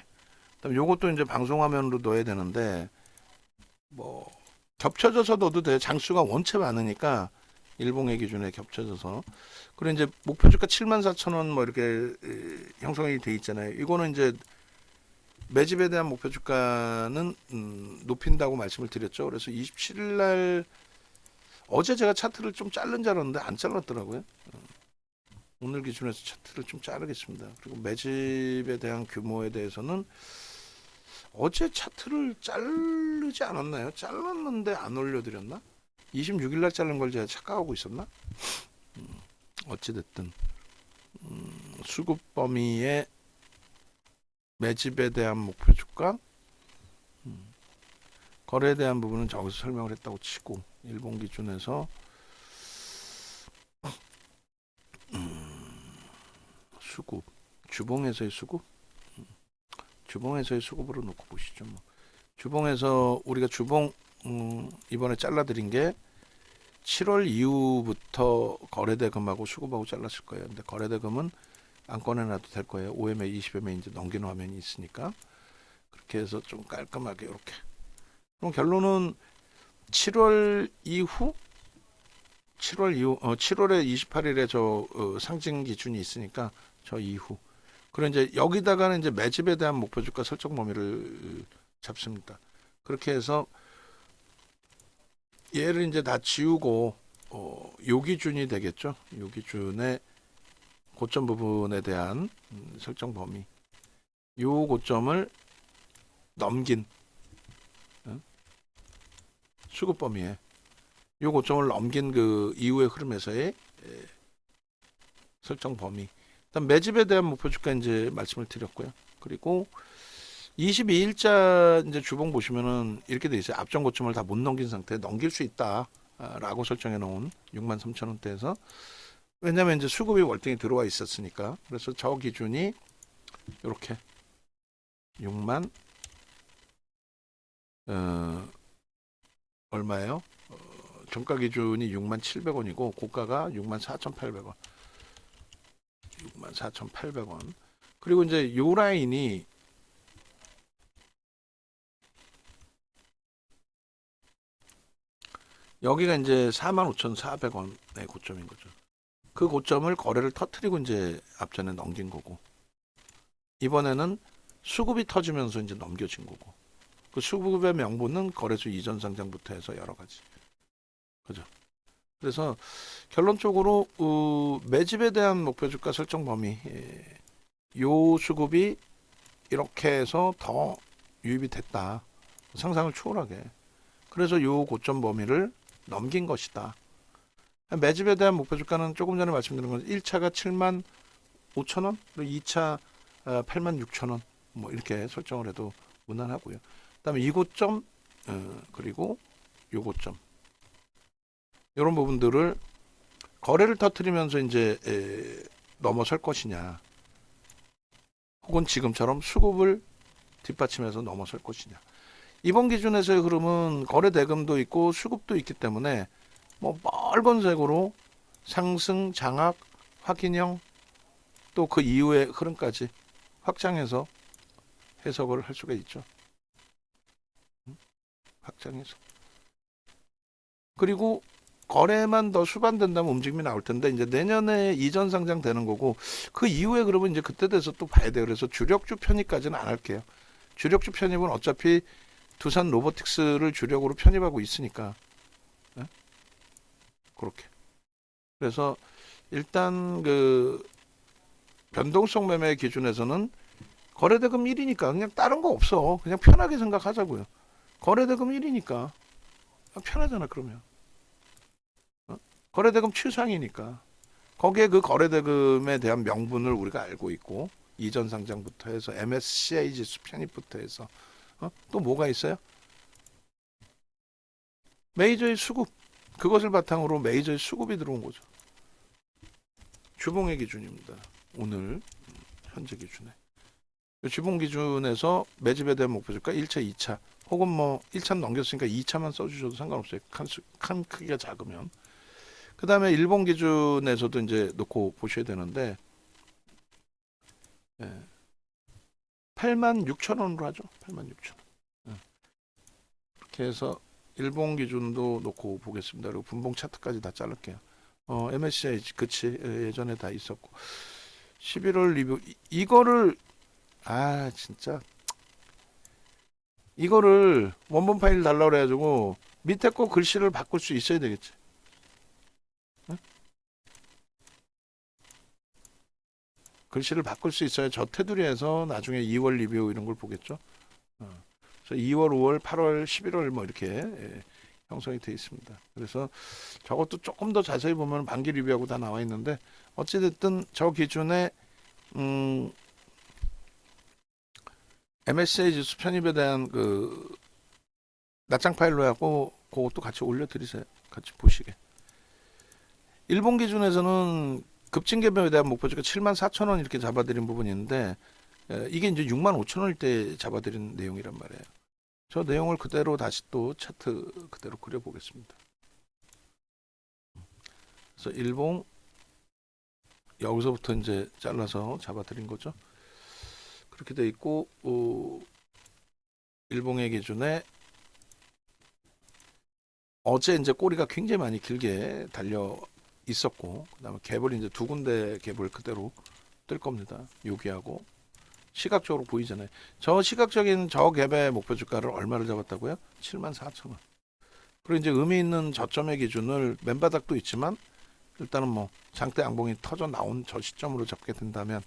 [SPEAKER 1] 그다음 요것도 이제 방송 화면으로 넣어야 되는데 뭐 겹쳐져서 넣어도 돼요. 장수가 원체 많으니까 일봉의 기준에 겹쳐져서. 그리고 이제 목표 주가 74,000원 뭐 이렇게 형성이 돼 있잖아요. 이거는 이제 매집에 대한 목표 주가는 높인다고 말씀을 드렸죠. 그래서 27일 날 어제 제가 차트를 좀 자른 줄 알았는데 안 잘랐더라고요. 오늘 기준에서 차트를 좀 자르겠습니다. 그리고 매집에 대한 규모에 대해서는 어제 차트를 자르지 않았나요? 잘랐는데 안 올려드렸나? 26일 날 자른 걸 제가 착각하고 있었나? 어찌됐든 수급 범위의 매집에 대한 목표 주가, 거래에 대한 부분은 저기서 설명을 했다고 치고, 일본 기준에서 수급, 주봉에서의 수급, 주봉에서의 수급으로 놓고 보시죠. 뭐. 주봉에서 우리가 주봉 이번에 잘라드린 게 7월 이후부터 거래대금하고 수급하고 잘랐을 거예요. 근데 거래대금은 안 꺼내놔도 될 거예요. 5MA, 20MA 이제 넘기는 화면이 있으니까. 그렇게 해서 좀 깔끔하게 이렇게. 그럼 결론은 7월 이후 7월에 28일에 저 상징 기준이 있으니까 저 이후. 그리고 이제 여기다가는 이제 매집에 대한 목표 주가 설정 범위를 잡습니다. 그렇게 해서 얘를 이제 다 지우고 요 기준이 되겠죠. 요 기준의 고점 부분에 대한 설정 범위. 요 고점을 넘긴 수급 범위에 요 고점을 넘긴 그 이후의 흐름에서의 설정 범위. 일단 매집에 대한 목표 주가 이제 말씀을 드렸고요. 그리고 22일자 이제 주봉 보시면은 이렇게 돼 있어요. 앞전 고점을 다 못 넘긴 상태, 넘길 수 있다라고 설정해 놓은 63,000원대에서, 왜냐면 이제 수급이 월등히 들어와 있었으니까. 그래서 저 기준이 이렇게 6만 얼마예요? 정가 기준이 67,000원이고 고가가 64,800원. 64,800원. 그리고 이제 요 라인이 여기가 이제 45,400원의 고점인 거죠. 그 고점을 거래를 터트리고 이제 앞전에 넘긴 거고, 이번에는 수급이 터지면서 이제 넘겨진 거고, 그 수급의 명분은 거래소 이전 상장부터 해서 여러 가지. 그죠? 그래서 결론적으로 매집에 대한 목표 주가 설정 범위, 요 수급이 이렇게 해서 더 유입이 됐다. 상상을 초월하게. 그래서 요 고점 범위를 넘긴 것이다. 매집에 대한 목표 주가는 조금 전에 말씀드린 건 1차가 75,000원, 그리고 2차 86,000원, 뭐 이렇게 설정을 해도 무난하고요. 그다음에 이 고점, 그리고 요 고점, 이런 부분들을 거래를 터뜨리면서 이제 넘어설 것이냐, 혹은 지금처럼 수급을 뒷받침해서 넘어설 것이냐. 이번 기준에서의 흐름은 거래 대금도 있고 수급도 있기 때문에 뭐 빨간색으로 상승, 장악, 확인형, 또 그 이후의 흐름까지 확장해서 해석을 할 수가 있죠. 확장해서. 그리고 거래만 더 수반된다면 움직임이 나올 텐데, 이제 내년에 이전 상장 되는 거고, 그 이후에 그러면 이제 그때 돼서 또 봐야 돼요. 그래서 주력주 편입까지는 안 할게요. 주력주 편입은 어차피 두산 로보틱스를 주력으로 편입하고 있으니까. 네? 그렇게. 그래서 일단 그 변동성 매매 기준에서는 거래대금 1이니까 그냥 다른 거 없어. 그냥 편하게 생각하자고요. 거래대금 1이니까 편하잖아. 그러면 거래대금 최상이니까 거기에 그 거래대금에 대한 명분을 우리가 알고 있고, 이전 상장부터 해서 MSCI 지수 편입부터 해서 또 뭐가 있어요? 메이저의 수급, 그것을 바탕으로 메이저의 수급이 들어온 거죠. 주봉의 기준입니다. 오늘 현재 기준에 주봉 기준에서 매집에 대한 목표 주가 1차, 2차, 혹은 뭐 1차 넘겼으니까 2차만 써주셔도 상관없어요. 칸 크기가 작으면. 그 다음에 일본 기준에서도 이제 놓고 보셔야 되는데, 86,000원으로 하죠. 86,000원. 이렇게 해서 일본 기준도 놓고 보겠습니다. 그리고 분봉 차트까지 다 자를게요. MSCI 그치, 예전에 다 있었고. 11월 리뷰 이거를 진짜 이거를 원본 파일 달라고 그래가지고 밑에 거 글씨를 바꿀 수 있어야 되겠지. 응? 글씨를 바꿀 수 있어야 저 테두리에서 나중에 2월 리뷰 이런 걸 보겠죠. 그래서 2월, 5월, 8월, 11월 뭐 이렇게 형성이 돼 있습니다. 그래서 저것도 조금 더 자세히 보면 만기 리뷰하고 다 나와 있는데 어찌됐든 저 기준에 MSCI 지수 편입에 대한 그 낱장 파일로 하고 그것도 같이 올려드리세요. 같이 보시게. 일본 기준에서는 급증개별에 대한 목표주가 74,000원 이렇게 잡아드린 부분이 있는데 이게 이제 65,000원일 때 잡아드린 내용이란 말이에요. 저 내용을 그대로 다시 또 차트 그대로 그려보겠습니다. 그래서 일봉 여기서부터 이제 잘라서 잡아드린 거죠. 그렇게 돼 있고 일봉의 기준에 어제 이제 꼬리가 굉장히 많이 길게 달려 있었고 그다음에 갭을 이제 두 군데 갭을 그대로 뜰 겁니다. 여기하고 시각적으로 보이잖아요. 저 시각적인 저 갭의 목표 주가를 얼마를 잡았다고요? 74,000원. 그리고 이제 의미 있는 저점의 기준을 맨바닥도 있지만 일단은 뭐 장대 양봉이 터져 나온 저 시점으로 잡게 된다면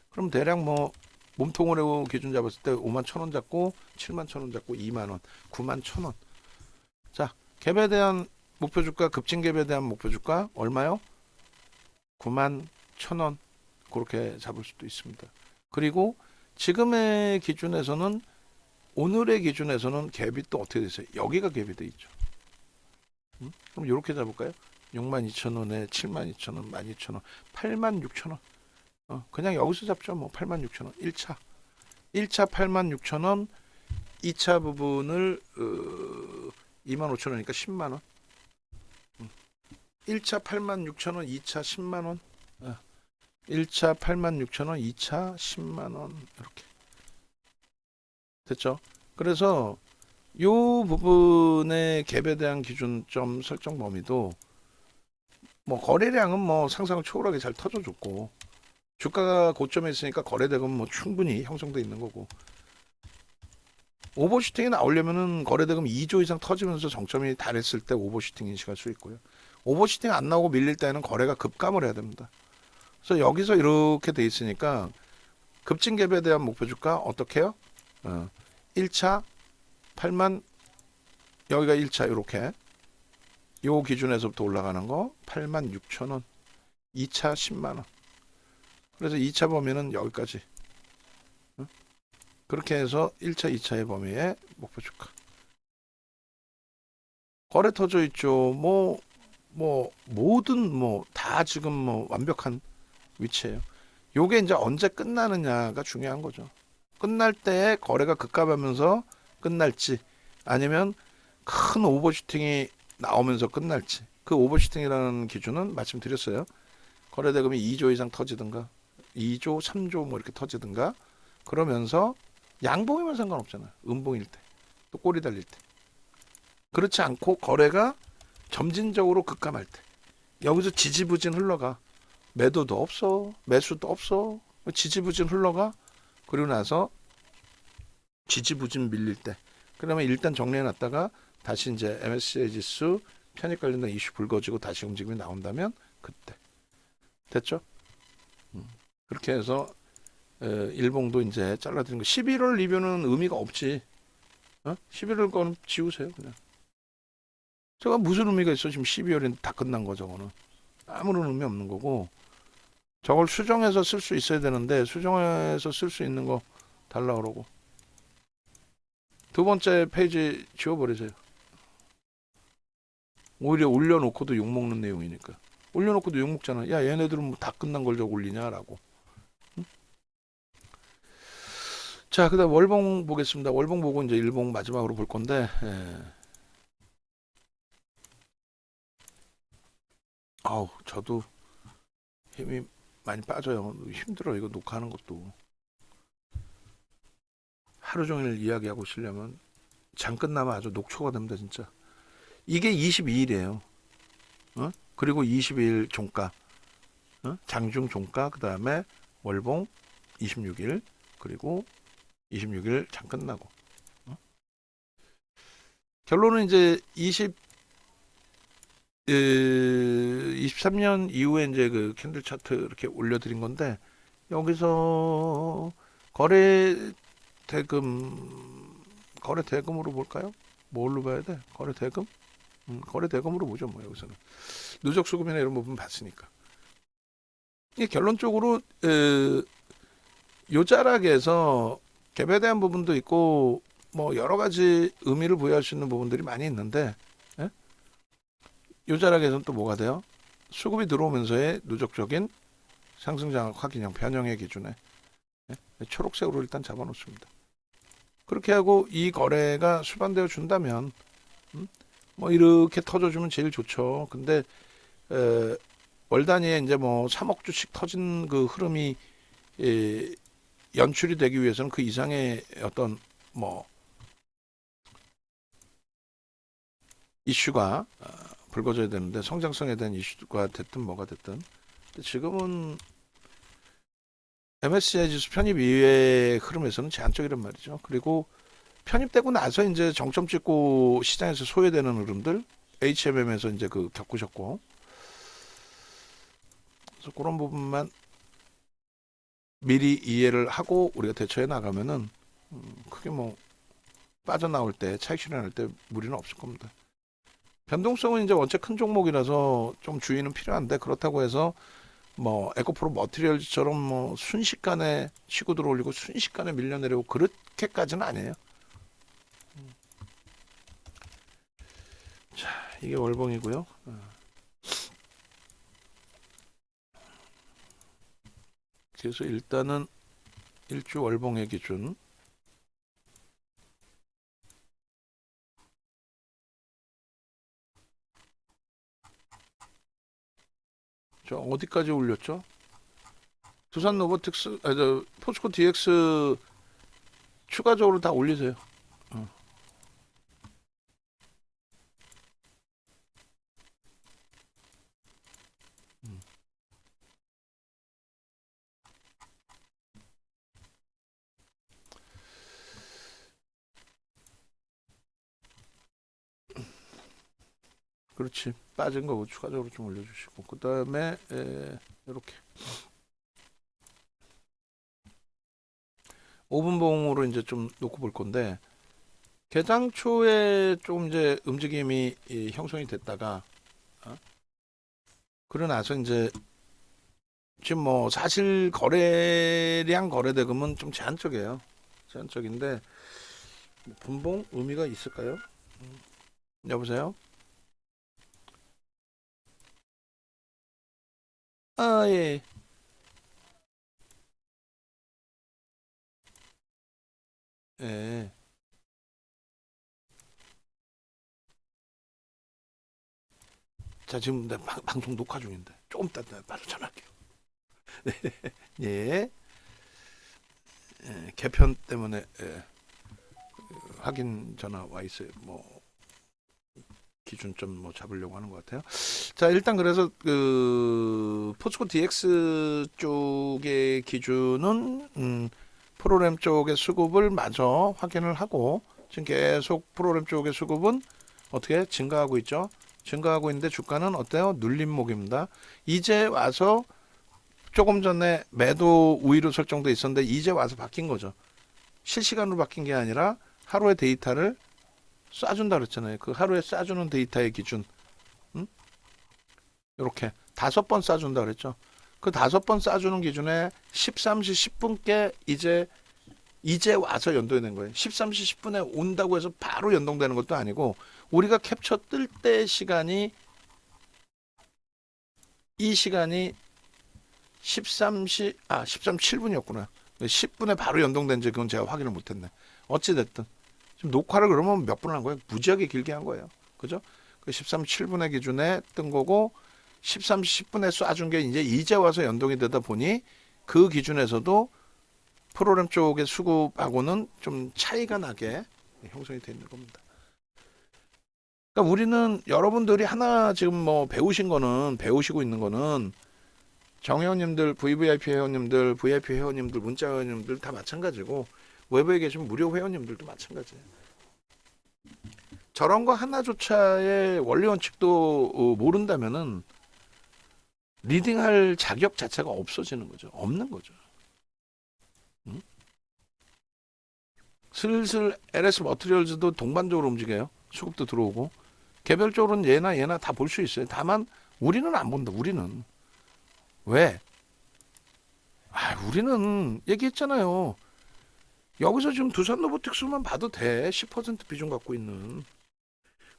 [SPEAKER 1] 그럼 대략 뭐 몸통으로 기준 잡았을 때 51,000원 잡고 71,000원 잡고 20,000원, 91,000원. 자, 갭에 대한 목표 주가, 급증 갭에 대한 목표 주가 얼마요? 91,000원. 그렇게 잡을 수도 있습니다. 그리고 지금의 기준에서는 오늘의 기준에서는 갭이 또 어떻게 되세요? 여기가 갭이 돼 있죠. 그럼 이렇게 잡을까요? 62,000원에 72,000원, 12,000원, 86,000원. 그냥 여기서 잡죠. 뭐 86,000원. 1차 86,000원, 2차 부분을 25,000원이니까 10만 원. 1차 86,000원, 2차 10만 원. 1차 86,000원, 2차 10만 원. 이렇게. 됐죠? 그래서 요 부분의 갭에 대한 기준점 설정 범위도 뭐 거래량은 뭐 상상을 초월하게 잘 터져줬고 주가가 고점에 있으니까 거래대금 뭐 충분히 형성돼 있는 거고 오버슈팅이 나오려면은 거래대금 2조 이상 터지면서 정점이 달했을 때 오버슈팅 인식할 수 있고요. 오버슈팅 안 나오고 밀릴 때는 거래가 급감을 해야 됩니다. 그래서 여기서 이렇게 돼 있으니까 급증 갭에 대한 목표 주가 어떻게 해요? 1차 8만 여기가 1차 이렇게 요 기준에서부터 올라가는 거 86,000원 2차 10만원 그래서 2차 범위는 여기까지 그렇게 해서 1차 2차의 범위의 목표 주가 거래 터져 있죠. 모든 다 지금 완벽한 위치예요. 요게 이제 언제 끝나느냐가 중요한 거죠. 끝날 때 거래가 급감하면서 끝날지 아니면 큰 오버슈팅이 나오면서 끝날지 그 오버슈팅이라는 기준은 말씀드렸어요. 거래대금이 2조 이상 터지든가 2조 3조 뭐 이렇게 터지든가 그러면서 양봉이면 상관없잖아요. 음봉일 때 또 꼬리 달릴 때 그렇지 않고 거래가 점진적으로 급감할 때 여기서 지지부진 흘러가 매도도 없어 매수도 없어 지지부진 흘러가 그리고 나서 지지부진 밀릴 때 그러면 일단 정리해놨다가 다시 이제 MSCI 지수 편입 관련된 이슈 불거지고 다시 움직임이 나온다면 그때 됐죠? 그렇게 해서 일봉도 이제 잘라드린 거 11월 리뷰는 의미가 없지 11월 거는 지우세요 그냥 제가 무슨 의미가 있어 지금 12월인데 다 끝난 거 저거는 아무런 의미 없는 거고 저걸 수정해서 쓸 수 있어야 되는데 수정해서 쓸 수 있는 거 달라 그러고 두 번째 페이지 지워버리세요. 오히려 올려놓고도 욕먹는 내용이니까 올려놓고도 욕먹잖아. 야 얘네들은 뭐 다 끝난 걸 저거 올리냐라고. 응? 자 그다음 월봉 보겠습니다. 월봉 보고 이제 일봉 마지막으로 볼 건데 아우 저도 힘이 많이 빠져요. 힘들어 이거 녹화하는 것도 하루 종일 이야기하고 쉬려면 장 끝나면 아주 녹초가 됩니다 진짜. 이게 22일이에요. 그리고 22일 종가 장중 종가 그 다음에 월봉 26일 그리고 26일 장 끝나고 결론은 이제 23년 이후에 이제 그 캔들 차트 이렇게 올려드린 건데 여기서 거래 대금으로 볼까요? 뭘로 봐야 돼? 거래 대금? 거래 대금으로 보죠, 뭐 여기서는 누적 수급이나 이런 부분 봤으니까. 이 결론적으로 요 자락에서 갭에 대한 부분도 있고 뭐 여러 가지 의미를 부여할 수 있는 부분들이 많이 있는데, 예? 요 자락에서는 또 뭐가 돼요? 수급이 들어오면서의 누적적인 상승장악 확인형 변형의 기준에, 예? 초록색으로 일단 잡아놓습니다. 그렇게 하고 이 거래가 수반되어 준다면 뭐 이렇게 터져주면 제일 좋죠. 근데 월 단위에 이제 뭐 3억 주씩 터진 그 흐름이 연출이 되기 위해서는 그 이상의 어떤 뭐 이슈가 불거져야 되는데, 성장성에 대한 이슈가 됐든 뭐가 됐든. 근데 지금은 MSCI 지수 편입 이외의 흐름에서는 제한적이란 말이죠. 그리고 편입되고 나서 이제 정점 찍고 시장에서 소외되는 흐름들, HMM에서 이제 그 겪으셨고, 그래서 그런 부분만 미리 이해를 하고 우리가 대처해 나가면은 크게 뭐 빠져나올 때, 차익 실현할 때 무리는 없을 겁니다. 변동성은 이제 원체 큰 종목이라서 좀 주의는 필요한데, 그렇다고 해서 뭐 에코프로 머티리얼즈처럼 뭐 순식간에 치고 들어올리고 순식간에 밀려내려고 그렇게까지는 아니에요. 자, 이게 월봉이고요. 그래서 일단은 일주 월봉의 기준, 저 어디까지 올렸죠? 두산 로보틱스, 저 포스코 DX 추가적으로 다 올리세요. 어. 그렇지. 빠진 거 추가적으로 좀 올려주시고, 그 다음에 이렇게 5분봉으로 이제 좀 놓고 볼 건데, 개장 초에 좀 이제 움직임이 형성이 됐다가, 그러고 나서 이제 지금 뭐 사실 거래량 거래 대금은 좀 제한적이에요. 제한적인데 뭐 분봉 의미가 있을까요? 여보세요? 아, 예. 예. 자, 지금 내 방송 녹화 중인데 조금 이따 바로 전화할게요. 예. 예. 개편 때문에 확인 전화 와 있어요. 뭐 기준점 뭐 잡으려고 하는 것 같아요. 자, 일단 그래서 그 포스코 DX 쪽의 기준은 프로그램 쪽의 수급을 마저 확인을 하고, 지금 계속 프로그램 쪽의 수급은 어떻게 증가하고 있죠. 증가하고 있는데 주가는 어때요? 눌림목입니다. 이제 와서, 조금 전에 매도 우위로 설정돼 있었는데 이제 와서 바뀐 거죠. 실시간으로 바뀐 게 아니라 하루의 데이터를 쏴준다 그랬잖아요. 그 하루에 쏴주는 데이터의 기준, 이렇게 5번 쏴준다 그랬죠. 그 5번 쏴주는 기준에 13시 10분께 이제 와서 연동이 된 거예요. 13시 10분에 온다고 해서 바로 연동되는 것도 아니고, 우리가 캡처 뜰 때 시간이, 이 시간이 13시 7분이었구나. 10분에 바로 연동된지 그건 제가 확인을 못했네. 어찌 됐든 지금 녹화를 그러면 몇 분 한 거예요? 무지하게 길게 한 거예요. 그죠? 그 13, 7분의 기준에 뜬 거고, 13, 10분에 쏴준 게 이제 와서 연동이 되다 보니 그 기준에서도 프로그램 쪽의 수급하고는 좀 차이가 나게 형성이 되어 있는 겁니다. 그러니까 우리는, 여러분들이 하나 지금 뭐 배우시고 있는 거는, 정회원님들, VVIP 회원님들, VIP 회원님들, 문자 회원님들 다 마찬가지고, 외부에 계신 무료 회원님들도 마찬가지예요. 저런 거 하나조차의 원리 원칙도 모른다면은 리딩할 자격 자체가 없어지는 거죠. 없는 거죠. 응? 슬슬 LS 머티리얼즈도 동반적으로 움직여요. 수급도 들어오고. 개별적으로는 얘나 다 볼 수 있어요. 다만 우리는 안 본다. 우리는 왜? 우리는 얘기했잖아요. 여기서 지금 두산 로보틱스만 봐도 돼. 10% 비중 갖고 있는.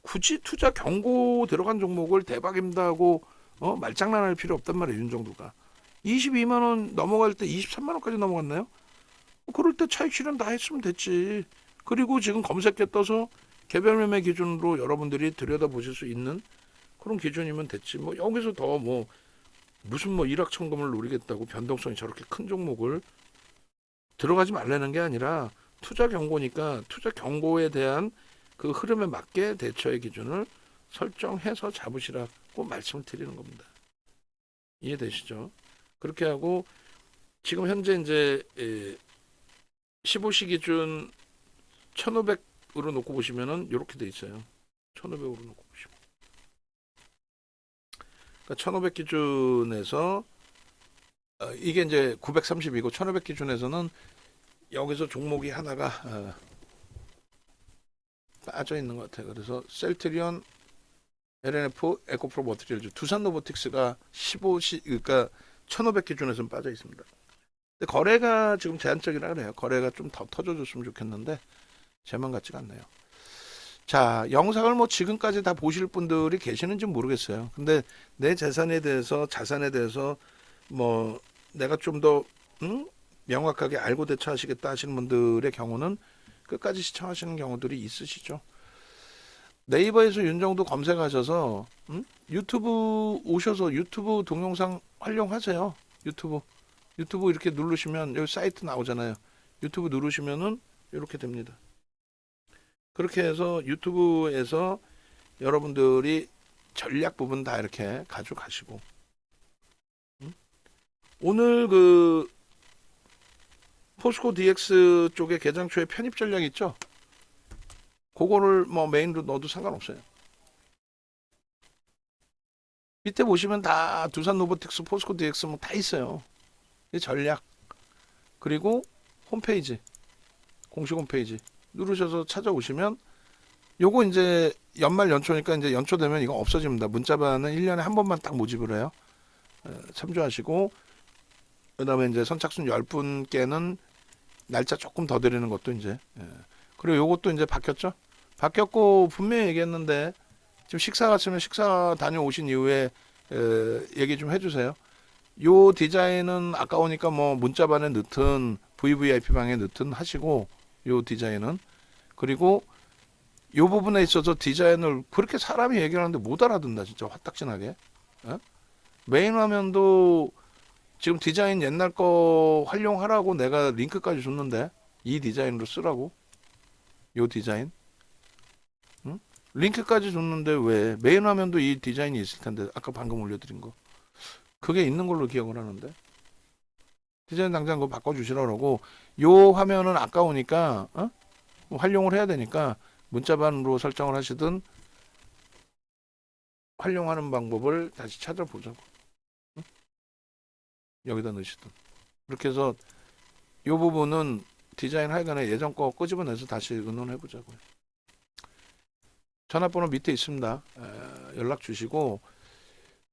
[SPEAKER 1] 굳이 투자 경고 들어간 종목을 대박입니다 하고 말장난할 필요 없단 말이에요. 윤정도가 22만 원 넘어갈 때 23만 원까지 넘어갔나요? 그럴 때 차익 실현 다 했으면 됐지. 그리고 지금 검색해 떠서 개별 매매 기준으로 여러분들이 들여다보실 수 있는 그런 기준이면 됐지. 뭐 여기서 더 뭐 무슨 뭐 일확천금을 노리겠다고 변동성이 저렇게 큰 종목을 들어가지 말라는 게 아니라 투자 경고니까 투자 경고에 대한 그 흐름에 맞게 대처의 기준을 설정해서 잡으시라고 말씀을 드리는 겁니다. 이해되시죠? 그렇게 하고 지금 현재 이제 15시 기준 1,500으로 놓고 보시면은 이렇게 돼 있어요. 1,500으로 놓고 보시면. 그러니까 1,500 기준에서 이게 이제 930이고 1,500 기준에서는 여기서 종목이 하나가 빠져 있는 것 같아요. 그래서 셀트리온, LNF, 에코프로 머티리얼즈, 두산 로보틱스가 15시 그러니까 1,500 기준에서는 빠져 있습니다. 근데 거래가 지금 제한적이라 그래요. 거래가 좀 더 터져줬으면 좋겠는데 제만 같지가 않네요. 자, 영상을 뭐 지금까지 다 보실 분들이 계시는지 모르겠어요. 근데 내 재산에 대해서 자산에 대해서 뭐 내가 좀 더 명확하게 알고 대처하시겠다 하시는 분들의 경우는 끝까지 시청하시는 경우들이 있으시죠. 네이버에서 윤정도 검색하셔서 유튜브 오셔서 유튜브 동영상 활용하세요. 유튜브 이렇게 누르시면 여기 사이트 나오잖아요. 유튜브 누르시면은 이렇게 됩니다. 그렇게 해서 유튜브에서 여러분들이 전략 부분 다 이렇게 가져가시고 오늘 그 포스코 DX 쪽에 개장초에 편입 전략 있죠? 그거를 뭐 메인으로 넣어도 상관없어요. 밑에 보시면 다 두산 로보틱스, 포스코 DX 뭐 다 있어요. 이 전략 그리고 홈페이지 공식 홈페이지 누르셔서 찾아오시면 요거 이제 연말 연초니까 이제 연초 되면 이거 없어집니다. 문자반은 1년에 한 번만 딱 모집을 해요. 참조하시고 그 다음에 이제 선착순 10분께는 날짜 조금 더 드리는 것도 이제 그리고 요것도 이제 바뀌었죠. 바뀌었고 분명히 얘기했는데 지금 식사 갔으면 식사 다녀오신 이후에 얘기 좀 해주세요. 요 디자인은 아까우니까 뭐 문자반에 넣든 VVIP 방에 넣든 하시고 요 디자인은 그리고 요 부분에 있어서 디자인을 그렇게 사람이 얘기를 하는데 못 알아듣는다 진짜 화딱지나게. 메인 화면도 지금 디자인 옛날 거 활용하라고 내가 링크까지 줬는데 이 디자인으로 쓰라고 요 디자인 링크까지 줬는데 왜 메인 화면도 이 디자인이 있을 텐데 아까 방금 올려드린 거 그게 있는 걸로 기억을 하는데 디자인 당장 그거 바꿔주시라고 그러고 요 화면은 아까우니까 활용을 해야 되니까 문자반으로 설정을 하시든 활용하는 방법을 다시 찾아보자고 여기다 넣으시든 그렇게 해서 요 부분은 디자인 하여간에 예전 거 끄집어내서 다시 의논해보자고요. 전화번호 밑에 있습니다. 연락 주시고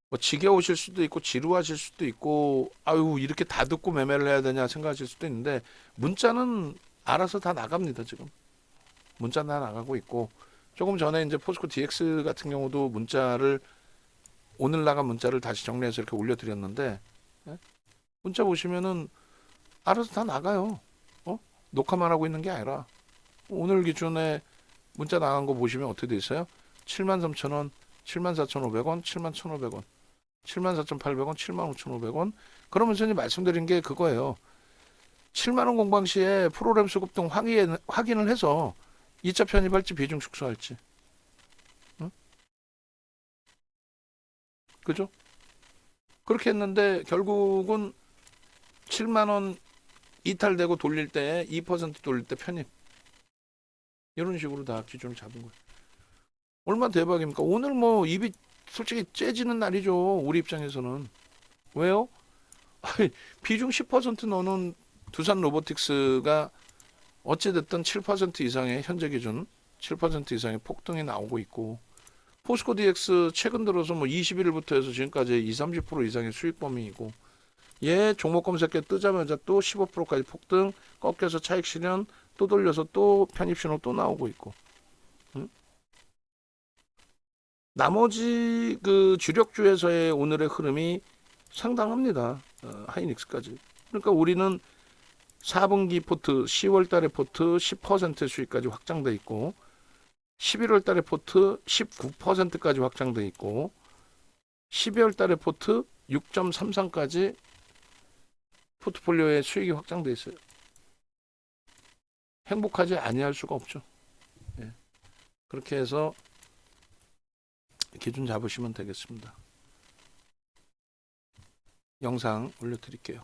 [SPEAKER 1] 뭐 지겨우실 수도 있고 지루하실 수도 있고 아유 이렇게 다 듣고 매매를 해야 되냐 생각하실 수도 있는데 문자는 알아서 다 나갑니다. 지금 문자 다 나가고 있고 조금 전에 이제 포스코 DX 같은 경우도 문자를 오늘 나간 문자를 다시 정리해서 이렇게 올려드렸는데 문자 보시면은 알아서 다 나가요. 녹화만 하고 있는 게 아니라 오늘 기준에 문자 나간 거 보시면 어떻게 돼 있어요? 73,000원, 74,500원, 71,500원, 74,800원, 75,500원. 그러면서 이제 말씀드린 게 그거예요. 7만원 공방 시에 프로그램 수급 등 확인을 해서 2차 편입할지 비중 축소할지. 응? 그죠? 그렇게 했는데 결국은 7만원 이탈되고 돌릴 때 2% 돌릴 때 편입. 이런 식으로 다 기준을 잡은 거예요. 얼마나 대박입니까? 오늘 뭐 입이 솔직히 째지는 날이죠. 우리 입장에서는. 왜요? 비중 10% 넣는 두산 로보틱스가 어찌됐든 7% 이상의 현재 기준 7% 이상의 폭등이 나오고 있고 포스코 DX 최근 들어서 뭐 21일부터 해서 지금까지 20-30% 이상의 수익 범위이고, 얘 종목 검색해 뜨자마자 또 15%까지 폭등, 꺾여서 차익 실현, 또 돌려서 또 편입 신호 또 나오고 있고. 응? 나머지 그 주력주에서의 오늘의 흐름이 상당합니다. 하이닉스까지. 그러니까 우리는 4분기 포트 10월 달에 포트 10% 수익까지 확장돼 있고, 11월 달에 포트 19%까지 확장돼 있고, 12월 달에 포트 6.33까지 포트폴리오의 수익이 확장돼 있어요. 행복하지 아니할 수가 없죠. 예. 그렇게 해서 기준 잡으시면 되겠습니다. 영상 올려드릴게요.